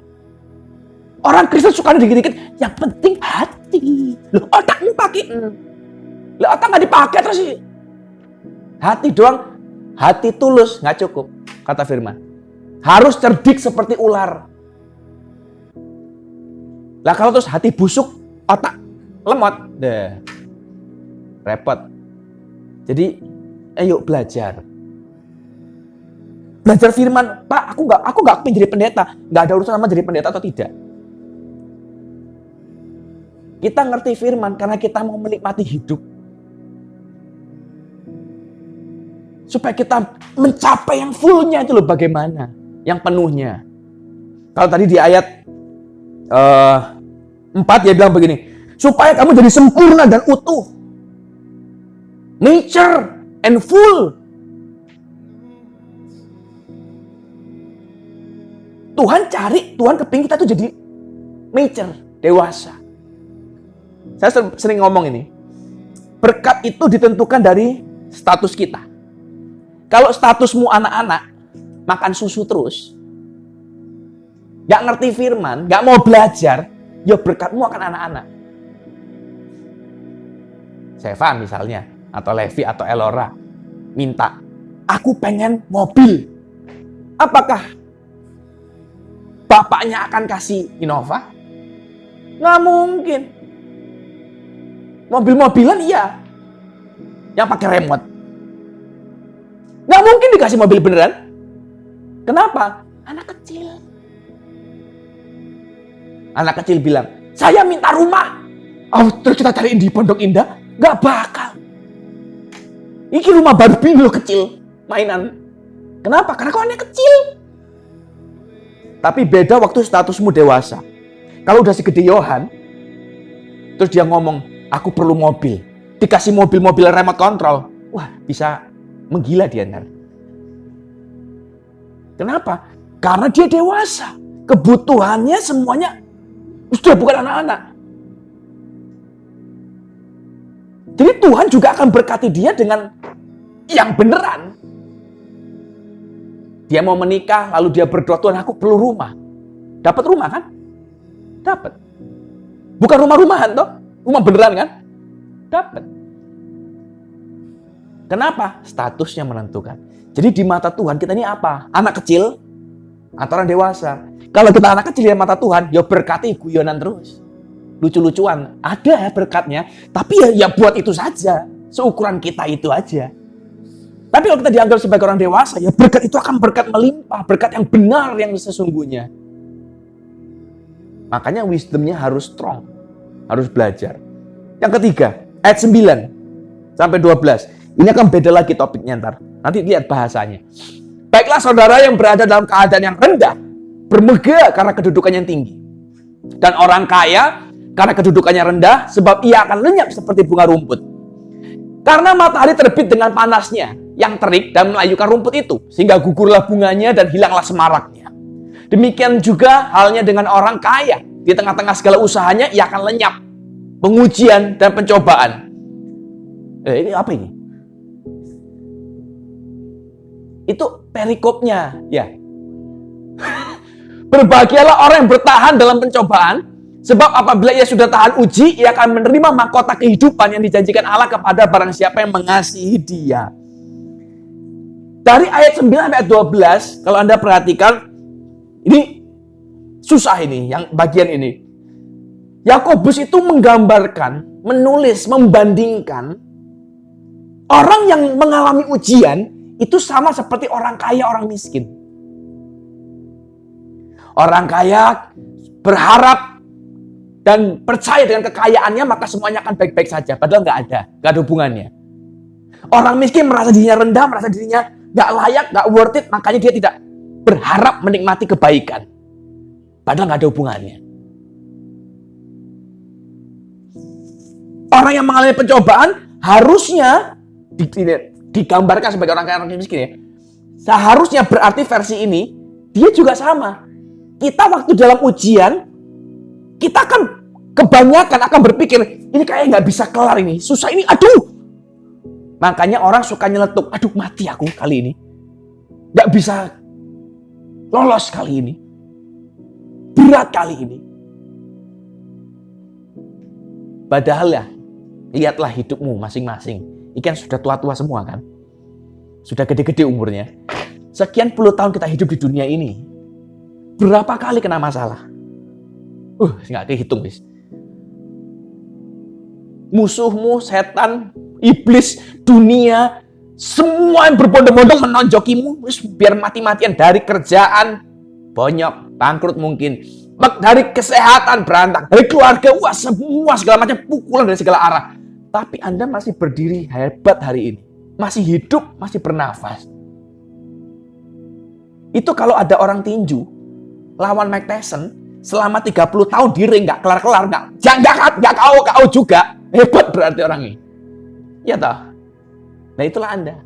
Orang Kristen suka dikit-dikit, yang penting hati. Loh, otakmu pakai. Loh, otak nggak dipakai terus sih. Hati doang, hati tulus nggak cukup, kata firman. Harus cerdik seperti ular. Lah kalau terus hati busuk, otak lemot, deh, repot. Jadi, ayo belajar. Belajar firman, Pak, aku nggak pengen jadi pendeta. Nggak ada urusan sama jadi pendeta atau tidak. Kita ngerti firman karena kita mau menikmati hidup. Supaya kita mencapai yang fullnya itu loh, bagaimana? Yang penuhnya. Kalau tadi di ayat 4 dia bilang begini, supaya kamu jadi sempurna dan utuh. Nature and full. Tuhan kepingin kita tuh jadi mature, dewasa. Saya sering ngomong ini. Berkat itu ditentukan dari status kita. Kalau statusmu anak-anak, makan susu terus, gak ngerti firman, gak mau belajar, ya berkatmu akan anak-anak. Seva misalnya, atau Levi atau Elora, minta, aku pengen mobil. Apakah bapaknya akan kasih Innova? Nggak mungkin. Mobil-mobilan iya, yang pakai remote. Nggak mungkin dikasih mobil beneran. Kenapa? Anak kecil. Anak kecil bilang, saya minta rumah. Oh, terus kita cariin di Pondok Indah? Nggak bakal. Ini rumah Barbie loh kecil, mainan. Kenapa? Karena kau anak kecil. Tapi beda waktu statusmu dewasa. Kalau udah segede Yohan, terus dia ngomong, aku perlu mobil. Dikasih mobil-mobil remote control. Wah, bisa menggila dia ntar. Kenapa? Karena dia dewasa. Kebutuhannya semuanya sudah bukan anak-anak. Jadi Tuhan juga akan berkati dia dengan yang beneran. Dia mau menikah, lalu dia berdoa, Tuhan aku perlu rumah. Dapat rumah kan? Dapat. Bukan rumah-rumahan toh? Rumah beneran kan? Dapat. Kenapa? Statusnya menentukan. Jadi di mata Tuhan kita ini apa? Anak kecil atau orang dewasa? Kalau kita anak kecil di mata Tuhan, ya berkati guyonan terus. Lucu-lucuan. Ada berkatnya, tapi ya buat itu saja. Seukuran kita itu aja. Tapi kalau kita dianggap sebagai orang dewasa, ya berkat itu akan berkat melimpah. Berkat yang benar, yang sesungguhnya. Makanya wisdomnya harus strong. Harus belajar. Yang ketiga, ayat 9 sampai 12. Ini akan beda lagi topiknya ntar. Nanti lihat bahasanya. Baiklah saudara yang berada dalam keadaan yang rendah, bermegah karena kedudukannya yang tinggi. Dan orang kaya karena kedudukannya rendah, sebab ia akan lenyap seperti bunga rumput. Karena matahari terbit dengan panasnya yang terik dan melayukan rumput itu, sehingga gugurlah bunganya dan hilanglah semaraknya. Demikian juga halnya dengan orang kaya. Di tengah-tengah segala usahanya, ia akan lenyap. Pengujian dan pencobaan. Ini apa ini? Itu perikopnya, ya. Berbahagialah orang yang bertahan dalam pencobaan, sebab apabila ia sudah tahan uji, ia akan menerima mahkota kehidupan yang dijanjikan Allah kepada barang siapa yang mengasihi dia. Dari ayat 9 sampai ayat 12, kalau Anda perhatikan, ini susah ini, yang bagian ini. Yakobus itu menggambarkan, menulis, membandingkan orang yang mengalami ujian itu sama seperti orang kaya, orang miskin. Orang kaya berharap dan percaya dengan kekayaannya, maka semuanya akan baik-baik saja. Padahal nggak ada hubungannya. Orang miskin merasa dirinya rendah, merasa dirinya nggak layak, nggak worth it, makanya dia tidak berharap menikmati kebaikan. Padahal nggak ada hubungannya. Orang yang mengalami pencobaan harusnya digambarkan sebagai orang kaya, orang miskin ya. Seharusnya berarti versi ini, dia juga sama. Kita waktu dalam ujian, kita kan Kebanyakan akan berpikir, ini kayak nggak bisa kelar ini. Susah ini, aduh. Makanya orang suka nyeletuk, aduh mati aku kali ini. Nggak bisa lolos kali ini. Berat kali ini. Padahal ya, lihatlah hidupmu masing-masing. Ikan sudah tua-tua semua kan. Sudah gede-gede umurnya. Sekian puluh tahun kita hidup di dunia ini. Berapa kali kena masalah? Nggak kehitung, bis. Musuhmu, setan, iblis, dunia, semua yang berbondong-bondong menonjokimu, biar mati-matian dari kerjaan, bonyok, bangkrut mungkin, dari kesehatan berantak, dari keluarga, semua segala macam pukulan dari segala arah. Tapi Anda masih berdiri hebat hari ini, masih hidup, masih bernafas. Itu kalau ada orang tinju lawan Mike Tyson selama 30 tahun di ring nggak kelar-kelar, nggak KO juga. Hebat berarti orang ini. Ya toh? Nah itulah Anda.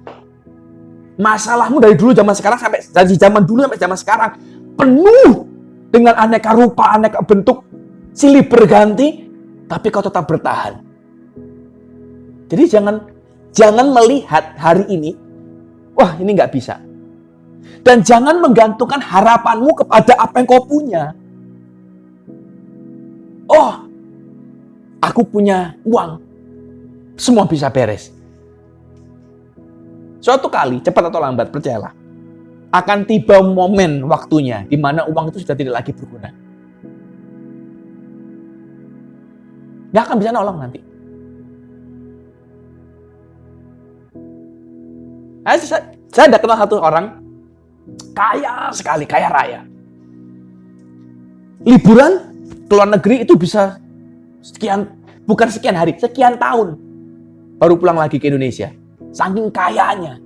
Masalahmu dari dulu zaman sekarang dari zaman dulu sampai zaman sekarang penuh dengan aneka rupa, aneka bentuk, silih berganti, tapi kau tetap bertahan. Jadi jangan melihat hari ini, wah ini nggak bisa. Dan jangan menggantungkan harapanmu kepada apa yang kau punya. Oh, aku punya uang, semua bisa beres. Suatu kali, cepat atau lambat, percayalah, akan tiba momen waktunya di mana uang itu sudah tidak lagi berguna. Nggak akan bisa nolong nanti. Saya ada kenal satu orang, kaya sekali, kaya raya. Liburan ke luar negeri itu bisa bukan sekian hari, sekian tahun baru pulang lagi ke Indonesia. Saking kayanya.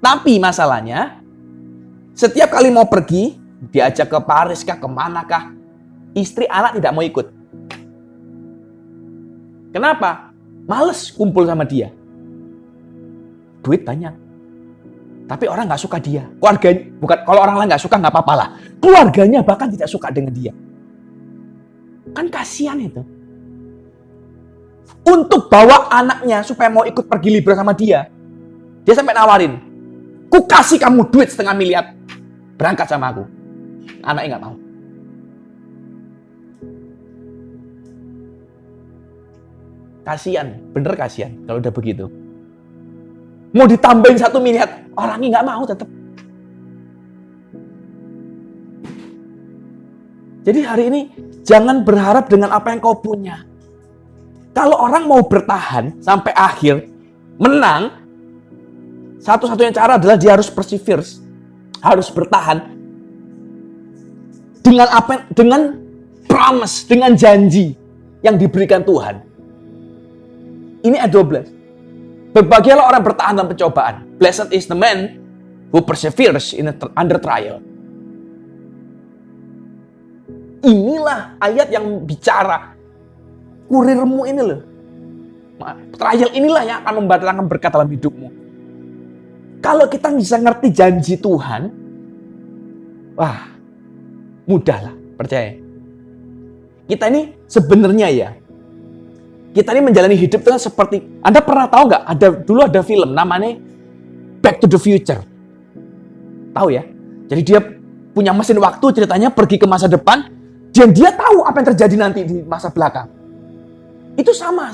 Tapi masalahnya, setiap kali mau pergi, diajak ke Paris kah, kemana kah, istri anak tidak mau ikut. Kenapa? Males kumpul sama dia. Duit banyak. Tapi orang nggak suka dia. Keluarganya, kalau orang lain nggak suka nggak apa-apa lah. Keluarganya bahkan tidak suka dengan dia. Kan kasihan itu. Untuk bawa anaknya supaya mau ikut pergi liburan sama dia, dia sampai nawarin, ku kasih kamu duit 500 miliar, berangkat sama aku. Anaknya nggak mau. Kasihan, bener kasihan kalau udah begitu. Mau ditambahin 1 miliar, orangnya nggak mau tetap. Jadi hari ini jangan berharap dengan apa yang kau punya. Kalau orang mau bertahan sampai akhir, menang, satu-satunya cara adalah dia harus persevere, harus bertahan dengan promise, dengan janji yang diberikan Tuhan. Ini ayat 12. Berbahagialah orang bertahan dalam pencobaan. Blessed is the man who perseveres under trial. Inilah ayat yang bicara kurirmu ini loh. Trial inilah yang akan membatalkan berkat dalam hidupmu. Kalau kita bisa ngerti janji Tuhan, wah, mudahlah, percaya. Kita ini sebenarnya ya, kita ini menjalani hidup itu seperti, Anda pernah tahu nggak? Dulu ada film namanya Back to the Future. Tahu ya? Jadi dia punya mesin waktu, ceritanya pergi ke masa depan, dan dia tahu apa yang terjadi nanti di masa belakang. Itu sama.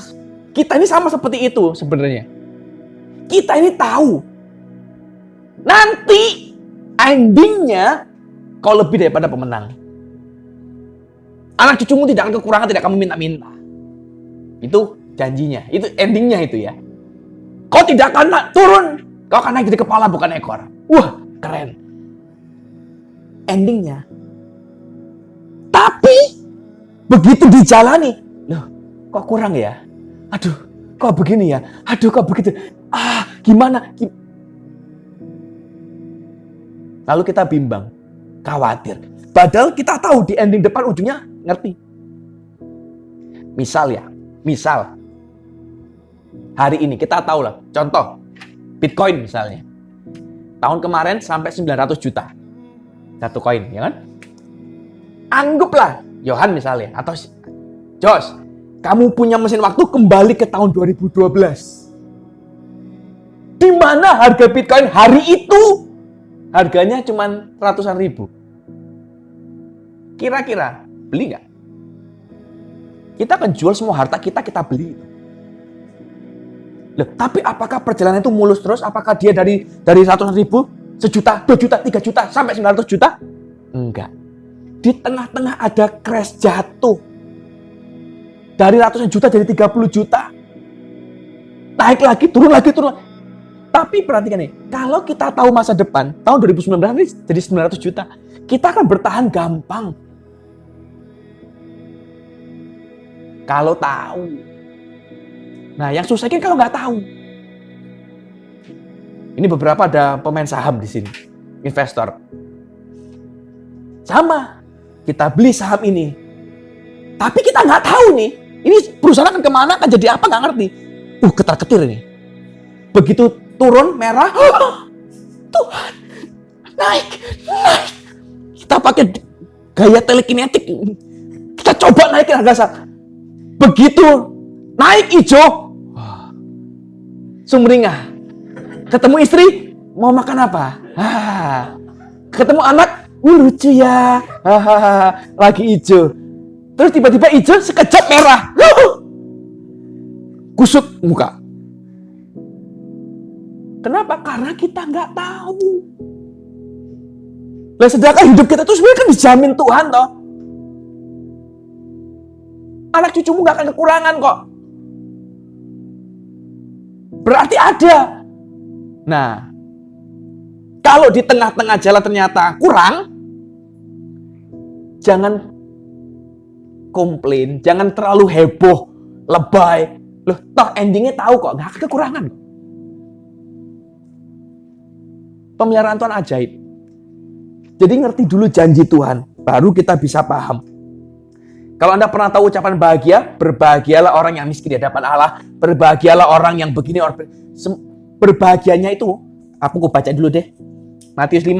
Kita ini sama seperti itu sebenarnya. Kita ini tahu. Nanti endingnya kau lebih daripada pemenang. Anak cucumu tidak akan kekurangan, tidak akan meminta-minta. Itu janjinya. Itu endingnya itu ya. Kau tidak akan turun. Kau akan naik jadi kepala bukan ekor. Wah, keren. Endingnya. Tapi begitu dijalani, loh, kok kurang ya? Aduh, kok begini ya? Aduh, kok begitu? Gimana? Lalu kita bimbang, khawatir. Padahal kita tahu di ending depan ujungnya ngerti. Misal hari ini kita tahu lah, contoh Bitcoin misalnya. Tahun kemarin sampai 900 juta. Satu koin, ya kan? Anggaplah Yohan misalnya, atau Jos, kamu punya mesin waktu kembali ke tahun 2012. Di mana harga Bitcoin hari itu harganya cuma ratusan ribu. Kira-kira beli nggak? Kita akan jual semua harta kita beli. Loh, tapi apakah perjalanan itu mulus terus? Apakah dia dari ratusan ribu, 1 juta, 2 juta, 3 juta, sampai 900 juta? Enggak. Di tengah-tengah ada crash jatuh. Dari ratusan juta jadi 30 juta. Naik lagi, turun lagi, turun lagi. Tapi perhatikan nih, kalau kita tahu masa depan, tahun 2019 ini jadi 900 juta, kita akan bertahan gampang. Kalau tahu. Nah, yang susah kan kalau nggak tahu. Ini beberapa ada pemain saham di sini, investor. Sama, kita beli saham ini. Tapi kita nggak tahu nih, ini perusahaan akan kemana, akan jadi apa, nggak ngerti. Ketar-ketir ini. Begitu turun, merah, Tuhan, naik. Kita pakai gaya telekinetik. Kita coba naikin harga saham. Begitu naik hijau, sumringah. Ketemu istri, mau makan apa? Ketemu anak, lucu ya. Lagi hijau. Terus tiba-tiba hijau, sekejap merah. Kusut muka. Kenapa? Karena kita nggak tahu. Lah sedangkan hidup kita tuh sebenarnya kan dijamin Tuhan toh. Anak cucumu nggak akan kekurangan kok. Berarti ada. Nah, kalau di tengah-tengah jalan ternyata kurang, jangan komplain, jangan terlalu heboh, lebay. Loh, toh endingnya tahu kok, nggak akan kekurangan. Pemeliharaan Tuhan ajaib. Jadi ngerti dulu janji Tuhan, baru kita bisa paham. Kalau Anda pernah tahu ucapan bahagia, berbahagialah orang yang miskin di hadapan Allah, berbahagialah orang yang begini, berbahagianya itu, aku baca dulu deh. Matius 5,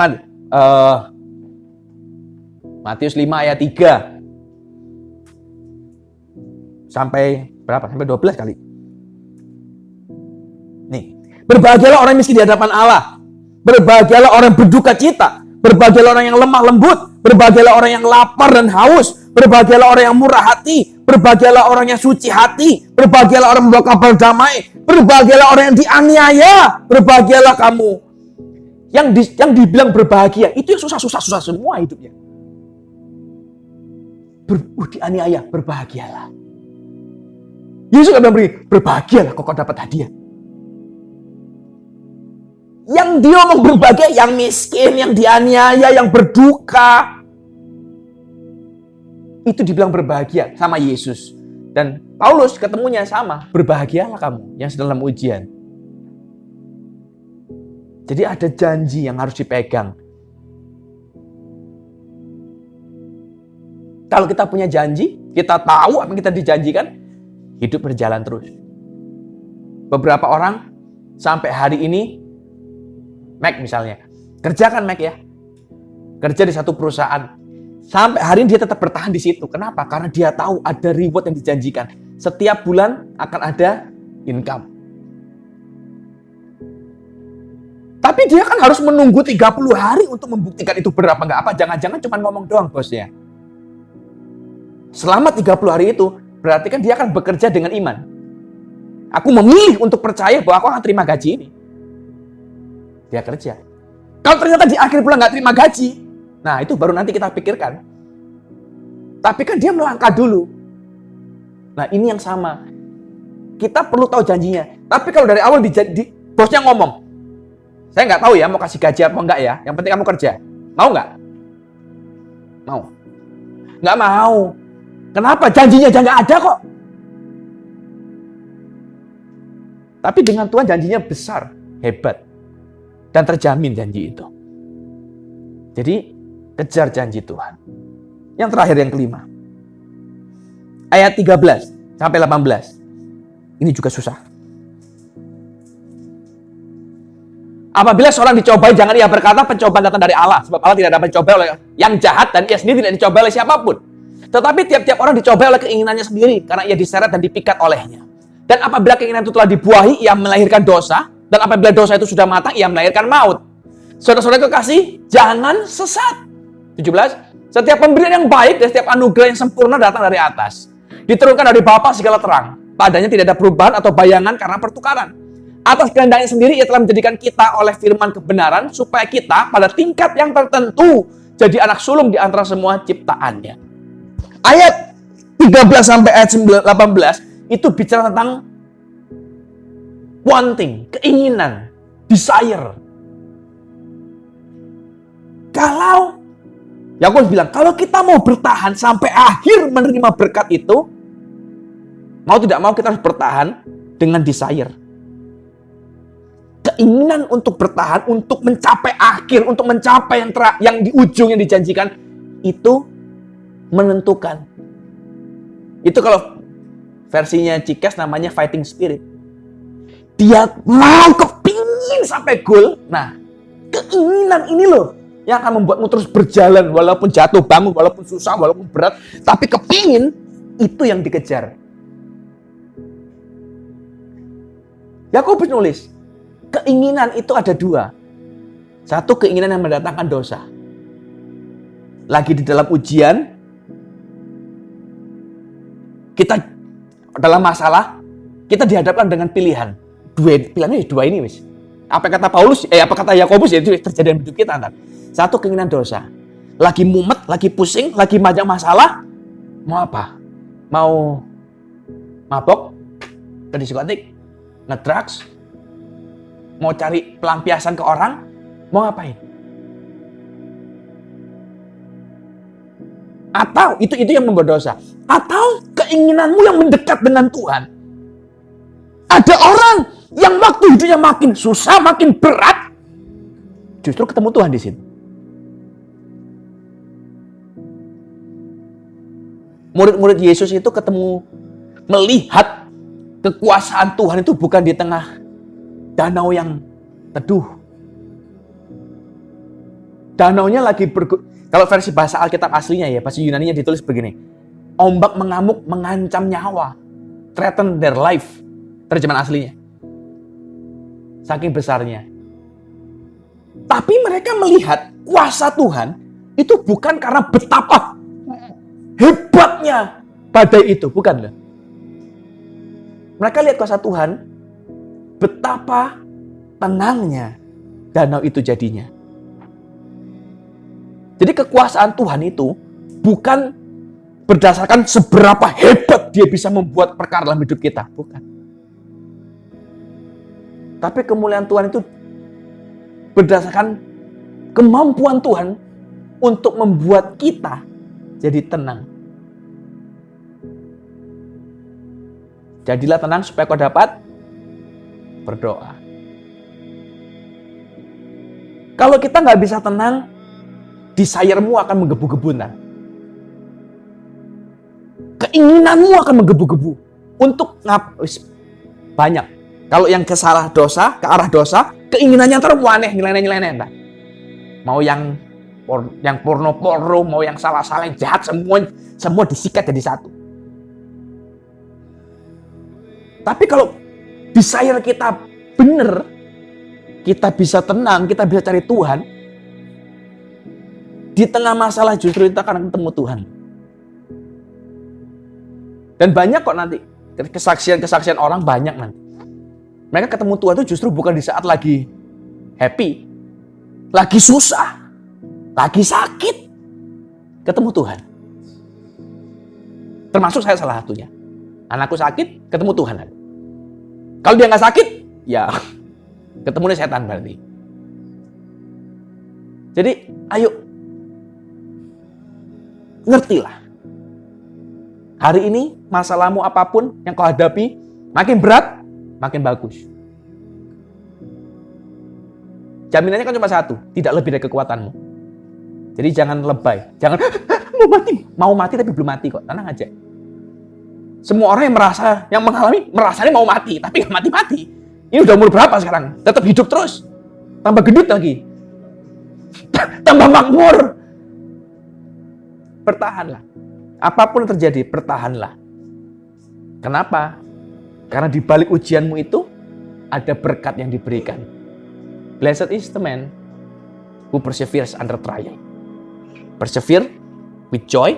Matius 5 ayat 3. Sampai berapa? Sampai 12 kali. Nih, berbahagialah orang miskin di hadapan Allah. Berbahagialah orang berduka cita. Berbahagialah orang yang lemah lembut. Berbahagialah orang yang lapar dan haus. Berbahagialah orang yang murah hati. Berbahagialah orang yang suci hati. Berbahagialah orang membawa kabar damai. Berbahagialah orang yang dianiaya. Berbahagialah kamu. Yang dibilang berbahagia, itu yang susah semua hidupnya. Dianiaya, berbahagialah. Yesus akan beri, berbahagialah kau dapat hadiah. Yang dia ngomong berbahagia, yang miskin, yang dianiaya, yang berduka. Itu dibilang berbahagia sama Yesus. Dan Paulus ketemunya sama, berbahagialah kamu yang sedang dalam ujian. Jadi ada janji yang harus dipegang. Kalau kita punya janji, kita tahu apa yang kita dijanjikan, hidup berjalan terus. Beberapa orang sampai hari ini, Mac misalnya, kerja kan Mac ya, kerja di satu perusahaan, sampai hari ini dia tetap bertahan di situ. Kenapa? Karena dia tahu ada reward yang dijanjikan. Setiap bulan akan ada income. Tapi dia kan harus menunggu 30 hari untuk membuktikan itu berapa nggak apa. Jangan-jangan cuma ngomong doang bosnya. Selama 30 hari itu, berarti kan dia akan bekerja dengan iman. Aku memilih untuk percaya bahwa aku akan terima gaji ini. Dia kerja. Kalau ternyata di akhir bulan nggak terima gaji, nah itu baru nanti kita pikirkan. Tapi kan dia melangkah dulu. Nah ini yang sama. Kita perlu tahu janjinya. Tapi kalau dari awal bosnya ngomong, saya nggak tahu ya mau kasih gaji apa enggak ya. Yang penting kamu kerja. Mau nggak? Mau. Nggak mau. Kenapa? Janjinya aja nggak ada kok. Tapi dengan Tuhan janjinya besar, hebat. Dan terjamin janji itu. Jadi, kejar janji Tuhan. Yang terakhir, yang kelima. Ayat 13 sampai 18. Ini juga susah. Apabila seorang dicobai, jangan ia berkata pencobaan datang dari Allah. Sebab Allah tidak dapat dicobai oleh yang jahat dan ia sendiri tidak dicobai oleh siapapun. Tetapi tiap-tiap orang dicobai oleh keinginannya sendiri karena ia diseret dan dipikat olehnya. Dan apabila keinginan itu telah dibuahi, ia melahirkan dosa. Dan apabila dosa itu sudah matang, ia melahirkan maut. Saudara-saudara kekasih, jangan sesat. 17. Setiap pemberian yang baik dan setiap anugerah yang sempurna datang dari atas. Diturunkan dari Bapa segala terang. Padanya tidak ada perubahan atau bayangan karena pertukaran. Atas kehendaknya sendiri ia telah menjadikan kita oleh firman kebenaran supaya kita pada tingkat yang tertentu jadi anak sulung di antara semua ciptaannya. Ayat 13 sampai ayat 18 itu bicara tentang wanting, keinginan, desire. Kalau Yakobus bilang, kalau kita mau bertahan sampai akhir menerima berkat itu, mau tidak mau kita harus bertahan dengan desire. Keinginan untuk bertahan, untuk mencapai akhir, untuk mencapai yang di ujung yang dijanjikan, itu menentukan. Itu kalau versinya Cikes namanya fighting spirit. Dia mau kepingin sampai goal. Nah, keinginan ini loh yang akan membuatmu terus berjalan walaupun jatuh bangun, walaupun susah, walaupun berat, tapi kepingin itu yang dikejar. Yakobus nulis, keinginan itu ada dua. Satu, keinginan yang mendatangkan dosa. Lagi di dalam ujian, kita dalam masalah, kita dihadapkan dengan pilihan. Pilihannya dua ini, wis. Apa kata Paulus, apa kata Yakobus, ya itu terjadi dalam hidup kita. Kan? Satu, keinginan dosa. Lagi mumet, lagi pusing, lagi banyak masalah, mau apa? Mau mabok, ke diskotik, ngedrugs, mau cari pelampiasan ke orang, mau ngapain? Atau itu yang membuat dosa. Atau keinginanmu yang mendekat dengan Tuhan. Ada orang yang waktu hidupnya makin susah, makin berat, justru ketemu Tuhan di situ. Murid-murid Yesus itu ketemu, melihat kekuasaan Tuhan itu bukan di tengah danau yang teduh. Danaunya lagi kalau versi bahasa Alkitab aslinya ya, bahasa Yunaninya ditulis begini. Ombak mengamuk mengancam nyawa. Threaten their life. Terjemahan aslinya. Saking besarnya. Tapi mereka melihat kuasa Tuhan itu bukan karena betapa hebatnya badai itu. Bukan loh. Mereka lihat kuasa Tuhan, betapa tenangnya danau itu jadinya. Jadi kekuasaan Tuhan itu bukan berdasarkan seberapa hebat dia bisa membuat perkara dalam hidup kita. Bukan. Tapi kemuliaan Tuhan itu berdasarkan kemampuan Tuhan untuk membuat kita jadi tenang. Jadilah tenang supaya kau dapat berdoa. Kalau kita nggak bisa tenang, desire-mu akan menggebu-gebu. Keinginanmu akan menggebu-gebu. Untuk banyak. Kalau yang ke arah dosa, keinginannya terus aneh, nyeleneh-nyeleneh. Mau yang porno-porno, mau yang salah-salah, yang jahat, semua disikat jadi satu. Tapi kalau desire kita benar, kita bisa tenang, kita bisa cari Tuhan, di tengah masalah justru kita akan ketemu Tuhan. Dan banyak kok nanti, kesaksian-kesaksian orang banyak nanti. Mereka ketemu Tuhan itu justru bukan di saat lagi happy, lagi susah, lagi sakit, ketemu Tuhan. Termasuk saya salah satunya. Anakku sakit, ketemu Tuhan. Kalau dia nggak sakit, ya ketemunya setan berarti. Jadi, ayo, ngertilah. Hari ini, masalahmu apapun yang kau hadapi, makin berat, makin bagus. Jaminannya kan cuma satu, tidak lebih dari kekuatanmu. Jadi jangan lebay, jangan mau mati tapi belum mati kok, tenang aja. Semua orang yang mengalami merasanya mau mati, tapi nggak mati-mati. Ini udah umur berapa sekarang? Tetap hidup terus, tambah gendut lagi, tambah makmur. Bertahanlah. Apapun yang terjadi, bertahanlah. Kenapa? Karena di balik ujianmu itu ada berkat yang diberikan. Blessed is the man who perseveres under trial. Persevere with joy,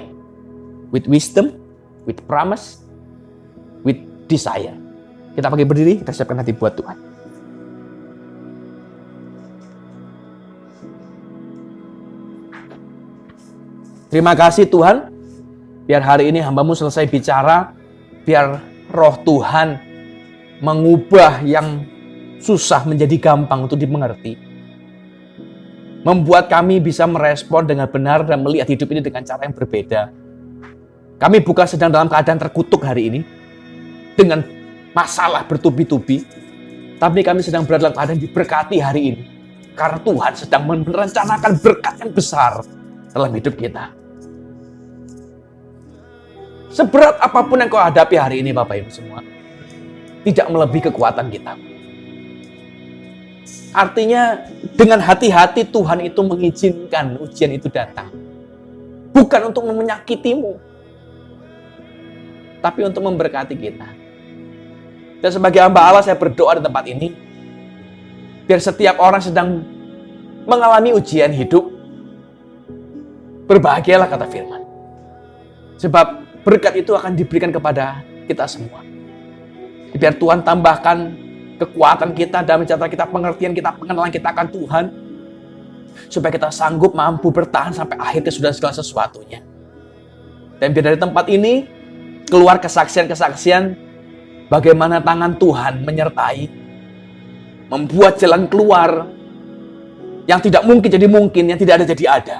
with wisdom, with promise, with desire. Kita pakai berdiri, kita siapkan hati buat Tuhan. Terima kasih Tuhan, biar hari ini hamba-Mu selesai bicara, biar roh Tuhan mengubah yang susah menjadi gampang untuk dimengerti. Membuat kami bisa merespon dengan benar dan melihat hidup ini dengan cara yang berbeda. Kami bukan sedang dalam keadaan terkutuk hari ini, dengan masalah bertubi-tubi, tapi kami sedang berada dalam keadaan diberkati hari ini. Karena Tuhan sedang merencanakan berkat yang besar dalam hidup kita. Seberat apapun yang kau hadapi hari ini Bapak Ibu semua, tidak melebihi kekuatan kita. Artinya dengan hati-hati Tuhan itu mengizinkan ujian itu datang. Bukan untuk menyakitimu, tapi untuk memberkati kita. Dan sebagai hamba Allah saya berdoa di tempat ini, biar setiap orang sedang mengalami ujian hidup, berbahagialah kata firman. Sebab berkat itu akan diberikan kepada kita semua. Biar Tuhan tambahkan kekuatan kita dalam cara kita, pengertian kita, pengenalan kita akan Tuhan. Supaya kita sanggup mampu bertahan sampai akhir kesudahan segala sesuatunya. Dan biar dari tempat ini keluar kesaksian-kesaksian bagaimana tangan Tuhan menyertai. Membuat jalan keluar yang tidak mungkin jadi mungkin, yang tidak ada jadi ada.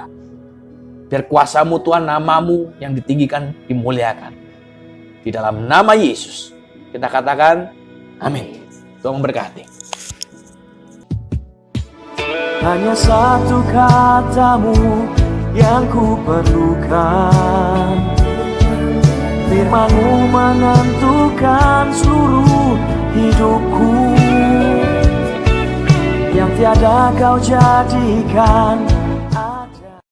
Biar kuasa-Mu Tuhan, nama-Mu yang ditinggikan, dimuliakan. Di dalam nama Yesus, kita katakan, amin. Tuhan memberkati.
Hanya satu kata-Mu yang ku perlukan. Firman-Mu menentukan seluruh hidupku. Yang tiada Kau jadikan